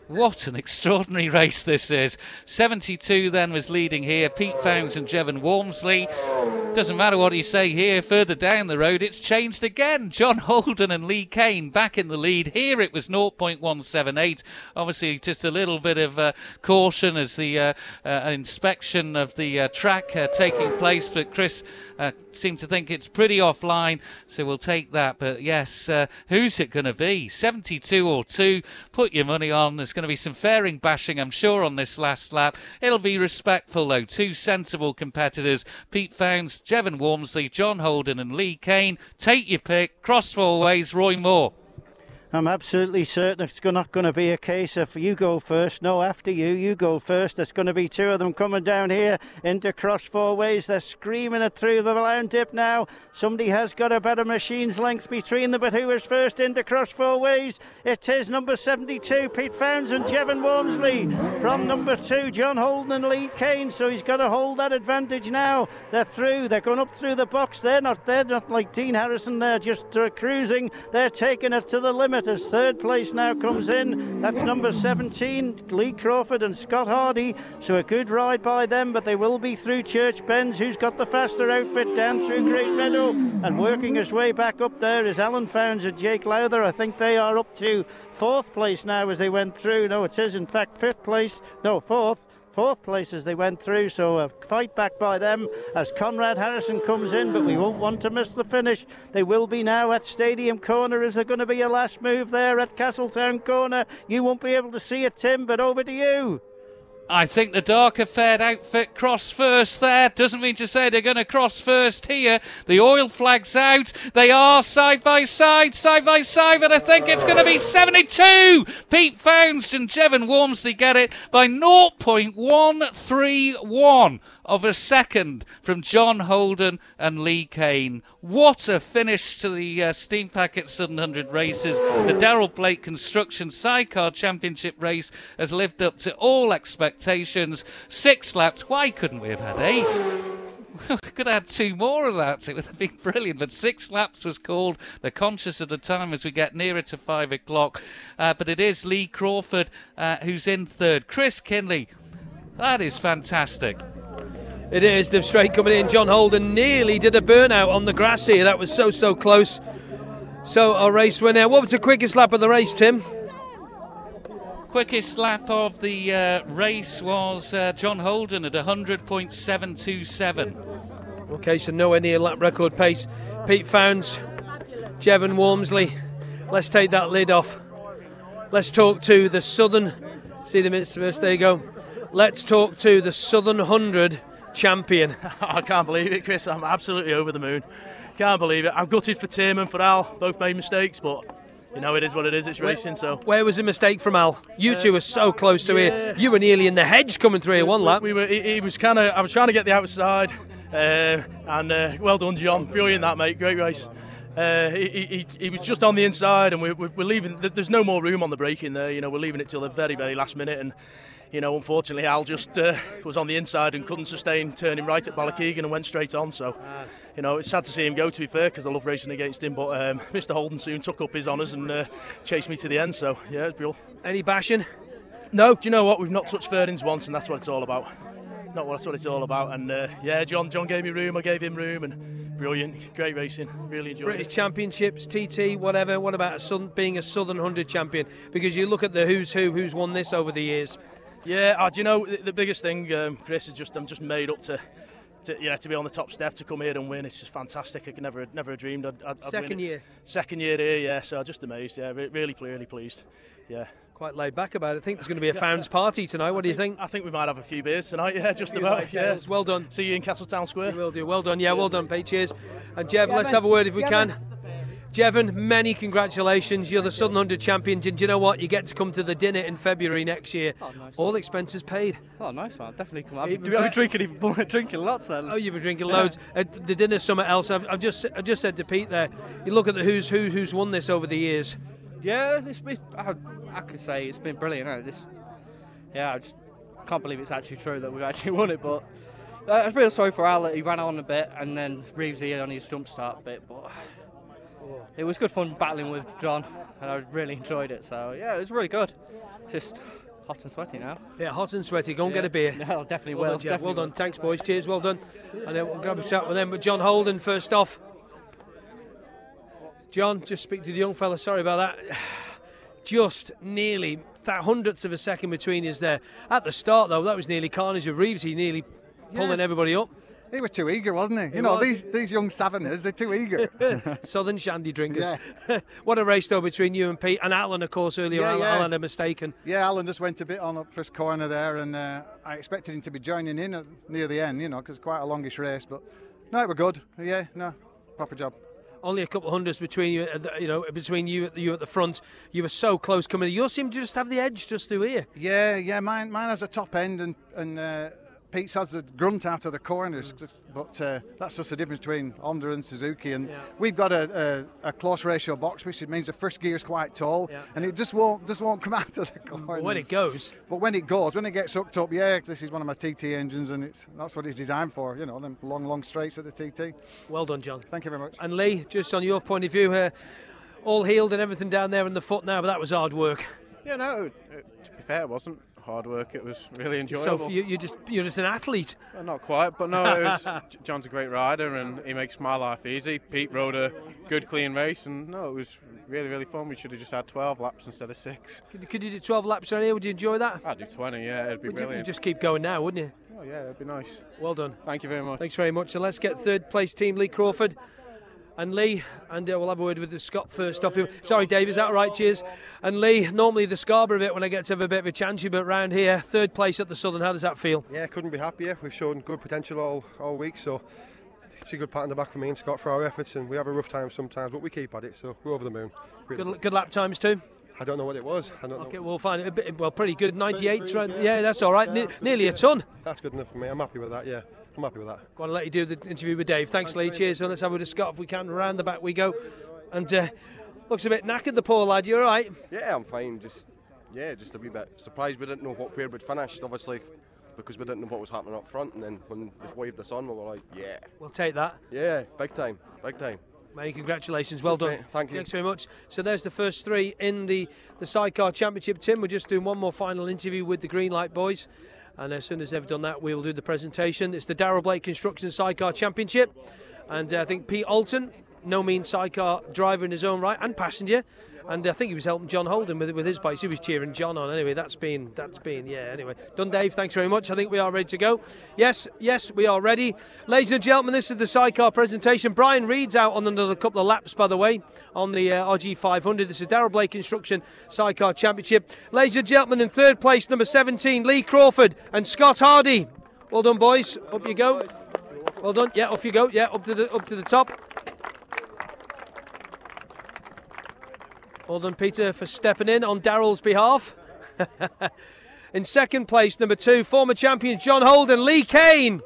What an extraordinary race this is. 72 then was leading here. Pete Founds and Jevan Walmsley. Doesn't matter what you say here, further down the road it's changed again. John Holden and Lee Cain back in the lead. Here it was 0.178. Obviously just a little bit of caution as the inspection of the track taking place, but Chris seemed to think it's pretty offline, so we'll take that. But yes, who's it going to be? 72 or 2? Put your money on. There's going to be some fairing bashing, I'm sure, on this last lap. It'll be respectful, though. 2 sensible competitors. Pete Founds, Jevan Walmsley, John Holden and Lee Cain. Take your pick. Cross 4 ways, Roy Moore. I'm absolutely certain it's not going to be a case of you go first. No, after you go first. There's going to be 2 of them coming down here into cross 4 ways. They're screaming it through the line dip now. Somebody has got a better machine's length between them, but who is first into cross 4 ways? It is number 72, Pete Founds and Jevan Walmsley. From number 2, John Holden and Lee Cain. So he's got to hold that advantage now. They're through. They're going up through the box. They're not like Dean Harrison. They're just cruising. They're taking it to the limit. As 3rd place now comes in, that's number 17, Lee Crawford and Scott Hardy. So a good ride by them, but they will be through Church Bends, who's got the faster outfit, down through Great Meadow, and working his way back up there is Alan Founds and Jake Lowther. I think they are up to 4th place now as they went through. No, it is in fact 5th place. No, 4th place as they went through, so a fight back by them as Conrad Harrison comes in, but we won't want to miss the finish. They will be now at Stadium Corner. Is there going to be a last move there at Castletown Corner? You won't be able to see it, Tim, but over to you. I think the darker fared outfit cross first there. Doesn't mean to say they're going to cross first here. The oil flag's out. They are side by side, but I think it's going to be 72. Pete Founds and Jevan Walmsley get it by 0.131 of a second from John Holden and Lee Cain. What a finish to the Steam Packet Southern 100 races. The Darrell Blake Construction Sidecar Championship race has lived up to all expectations. 6 laps. Why couldn't we have had 8? We could have had 2 more of that. It would have been brilliant. But 6 laps was called. They're conscious of the time as we get nearer to 5 o'clock. But it is Lee Crawford who's in 3rd. Chris Kinley. That is fantastic. It is. They've straight coming in. John Holden nearly did a burnout on the grass here. That was so close. So our race winner. What was the quickest lap of the race, Tim? Quickest lap of the race was John Holden at 100.727. Okay, so nowhere near lap record pace. Pete Founds, Jevan Walmsley. Let's take that lid off. Let's talk to the Southern. See the minutes first. There you go. Let's talk to the Southern 100 champion. I can't believe it, Chris. I'm absolutely over the moon. Can't believe it. I'm gutted for Tim and for Al. Both made mistakes, but you know, it is what it is. It's racing. So where was the mistake from Al? You two were so close to here. You were nearly in the hedge coming through here. 1 lap. We were. He was kind of. I was trying to get the outside, and well done, John. Brilliant, that mate. Great race. He was just on the inside, and we're leaving. There's no more room on the braking there. You know, we're leaving it till the very last minute, and you know, unfortunately Al just was on the inside and couldn't sustain turning right at Ballackeegan and went straight on. So, you know, it's sad to see him go, to be fair, because I love racing against him. But Mr. Holden soon took up his honours and chased me to the end. So, yeah, it's real. Any bashing? No, do you know what? We've not touched Ferdins once, and that's what it's all about. That's what it's all about. And yeah, John gave me room, I gave him room, and brilliant, great racing, really enjoyed British it. Championships, TT, whatever. What about being a Southern 100 champion? Because you look at the who's won this over the years. Yeah, do you know, the biggest thing, Chris, is I'm just made up to be on the top step, to come here and win. It's just fantastic. I never dreamed I'd Second win year. Second year here, yeah. So just amazed, yeah. Really pleased, yeah. Quite laid back about it. I think there's going to be a Founds party tonight. What do you think? I think we might have a few beers tonight, yeah, just about. Yeah. Well done. See you in Castletown Square. We will do. Well done, yeah, well done, Pete. Cheers. And Jevan, let's have a word if we can. Jevan, many congratulations. You're the Southern 100 champion. And do you know what? You get to come to the dinner in February next year. Oh, nice. All expenses paid. Oh, nice, man. Definitely come. I'll be drinking lots then. Oh, you'll be drinking loads. The dinner's somewhere else. I've just said to Pete there, you look at the who's won this over the years. Yeah, I could say it's been brilliant. I just can't believe it's actually true that we've actually won it. But I feel sorry for Al that he ran on a bit and then Reevesy on his jump start bit. But it was good fun battling with John, and I really enjoyed it. So yeah, it was really good. Just hot and sweaty now. Yeah, hot and sweaty. Go and get a beer. No, definitely well will. Done, well done. Thanks, boys. Cheers. Well done. And then we'll grab a chat with them. But John Holden first off. John, just speak to the young fella. Sorry about that. Just nearly hundredths of a second between us there. At the start, though, that was nearly carnage with Reeves. He nearly pulling everybody up. He was too eager, wasn't he? You know, these young Savannahs, they're too eager. Southern shandy drinkers. Yeah. What a race, though, between you and Pete. And Alan, of course, earlier. Alan had mistaken. Yeah, Alan just went a bit on up first corner there, and I expected him to be joining in near the end, you know, because it's quite a longish race. But no, it was good. Yeah, no, proper job. Only a couple of hundreds between you, between you at the front. You were so close coming. You seem to just have the edge just through here. Yeah. Mine has a top end, and Pete's has the grunt out of the corners. But that's just the difference between Honda and Suzuki. And we've got a close ratio box, which means the first gear is quite tall, and it just won't come out of the corners. But when it goes. But when it gets hooked up, this is one of my TT engines, and that's what it's designed for. You know, them long straights at the TT. Well done, John. Thank you very much. And Lee, just on your point of view, all healed and everything down there in the foot now, but that was hard work. Yeah, no. To be fair, it wasn't hard work. It was really enjoyable. So you're just an athlete. Well, not quite, but no. John's a great rider, and he makes my life easy. Pete rode a good, clean race, and no, it was really fun. We should have just had 12 laps instead of 6. Could you do 12 laps around here? Would you enjoy that? I'd do 20. Yeah, it'd be brilliant. You'd just keep going now, wouldn't you? Oh yeah, it'd be nice. Well done. Thank you very much. Thanks very much. So let's get third place team, Lee Crawford. And Lee, and we'll have a word with the Scott first off. Sorry, Dave, is that all right? Cheers. And Lee, normally the Scarborough bit when I get to have a bit of a chance, but round here, third place at the Southern. How does that feel? Yeah, couldn't be happier. We've shown good potential all week, so it's a good pat on the back for me and Scott for our efforts. And we have a rough time sometimes, but we keep at it, so we're over the moon. Good lap times too. I don't know what it was. Okay, we'll find it. Well, pretty good. 98. Yeah, that's all right. Nearly a ton. That's good enough for me. I'm happy with that. Yeah. I'm happy with that. Go on, I'll let you do the interview with Dave. Thanks, Lee. Cheers. And let's have a word with Scott if we can. Round the back we go. And looks a bit knackered, the poor lad. You all right? Yeah, I'm fine. Just a wee bit surprised we didn't know where we'd finished, obviously, because we didn't know what was happening up front. And then when they waved us on, we were like, yeah. We'll take that. Yeah, big time. Many congratulations. Well done. Thank you. Thanks very much. So there's the first three in the Sidecar Championship. Tim, we're just doing one more final interview with the Green Light boys. And as soon as they've done that, we'll do the presentation. It's the Darrell Blake Construction Sidecar Championship. And I think Pete Alton, no mean sidecar driver in his own right, and passenger. And I think he was helping John Holden with his bikes. He was cheering John on. Anyway, that's been, anyway. Done, Dave. Thanks very much. I think we are ready to go. Yes, we are ready. Ladies and gentlemen, this is the sidecar presentation. Brian Reed's out on another couple of laps, by the way, on the RG 500. This is Darrell Blake Construction Sidecar Championship. Ladies and gentlemen, in third place, number 17, Lee Crawford and Scott Hardy. Well done, boys. Up you go. Well done. Yeah, off you go. Yeah, up to the top. Well done, Peter, for stepping in on Darrell's behalf. In second place, number 2, former champion John Holden, Lee Cain.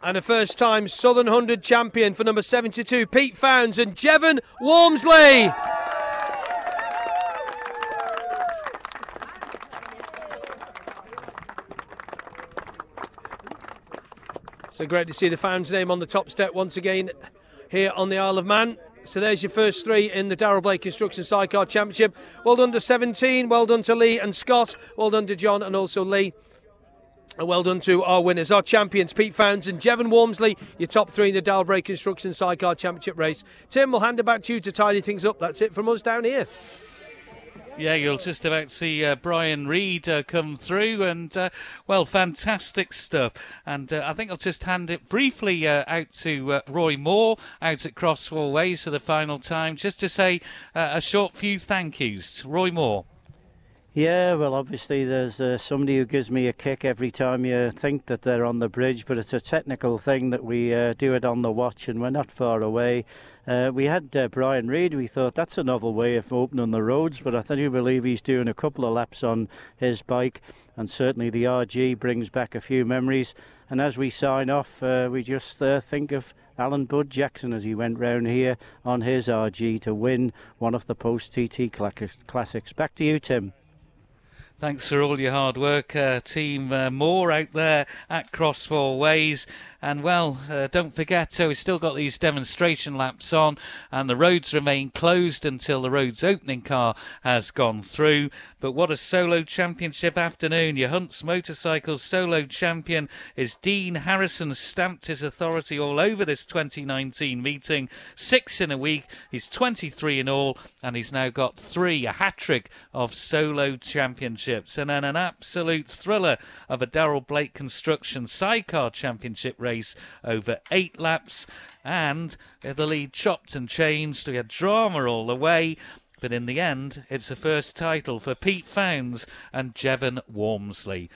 And a first-time Southern 100 champion for number 72, Pete Founds and Jevan Walmsley. So great to see the Founds name on the top step once again here on the Isle of Man. So there's your first three in the Darrell Blake Construction Sidecar Championship. Well done to 17, well done to Lee and Scott, well done to John and also Lee. And well done to our winners, our champions, Pete Founds and Jevan Walmsley, your top three in the Darrell Blake Construction Sidecar Championship race. Tim, we'll hand it back to you to tidy things up. That's it from us down here. Yeah, you'll just about see Brian Reid come through, and well, fantastic stuff. And I think I'll just hand it briefly out to Roy Moore out at Crosswall Ways for the final time, just to say a short few thank yous. Roy Moore. Yeah, well, obviously there's somebody who gives me a kick every time you think that they're on the bridge, but it's a technical thing that we do it on the watch, and we're not far away. We had Brian Reid. We thought that's a novel way of opening the roads, but I do believe he's doing a couple of laps on his bike, and certainly the RG brings back a few memories. And as we sign off, we just think of Alan Bud Jackson as he went round here on his RG to win one of the post-TT classics. Back to you, Tim. Thanks for all your hard work, Team Moore out there at Crosswall Ways. And well, don't forget, we've still got these demonstration laps on, and the roads remain closed until the road's opening car has gone through. But what a solo championship afternoon. Your Hunts Motorcycles solo champion is Dean Harrison, stamped his authority all over this 2019 meeting. 6 in a week, he's 23 in all, and he's now got 3, a hat-trick of solo championships. And then an absolute thriller of a Darrell Blake Construction Sidecar Championship race over 8 laps, and the lead chopped and changed. We had drama all the way, but in the end it's a first title for Pete Founds and Jevan Walmsley.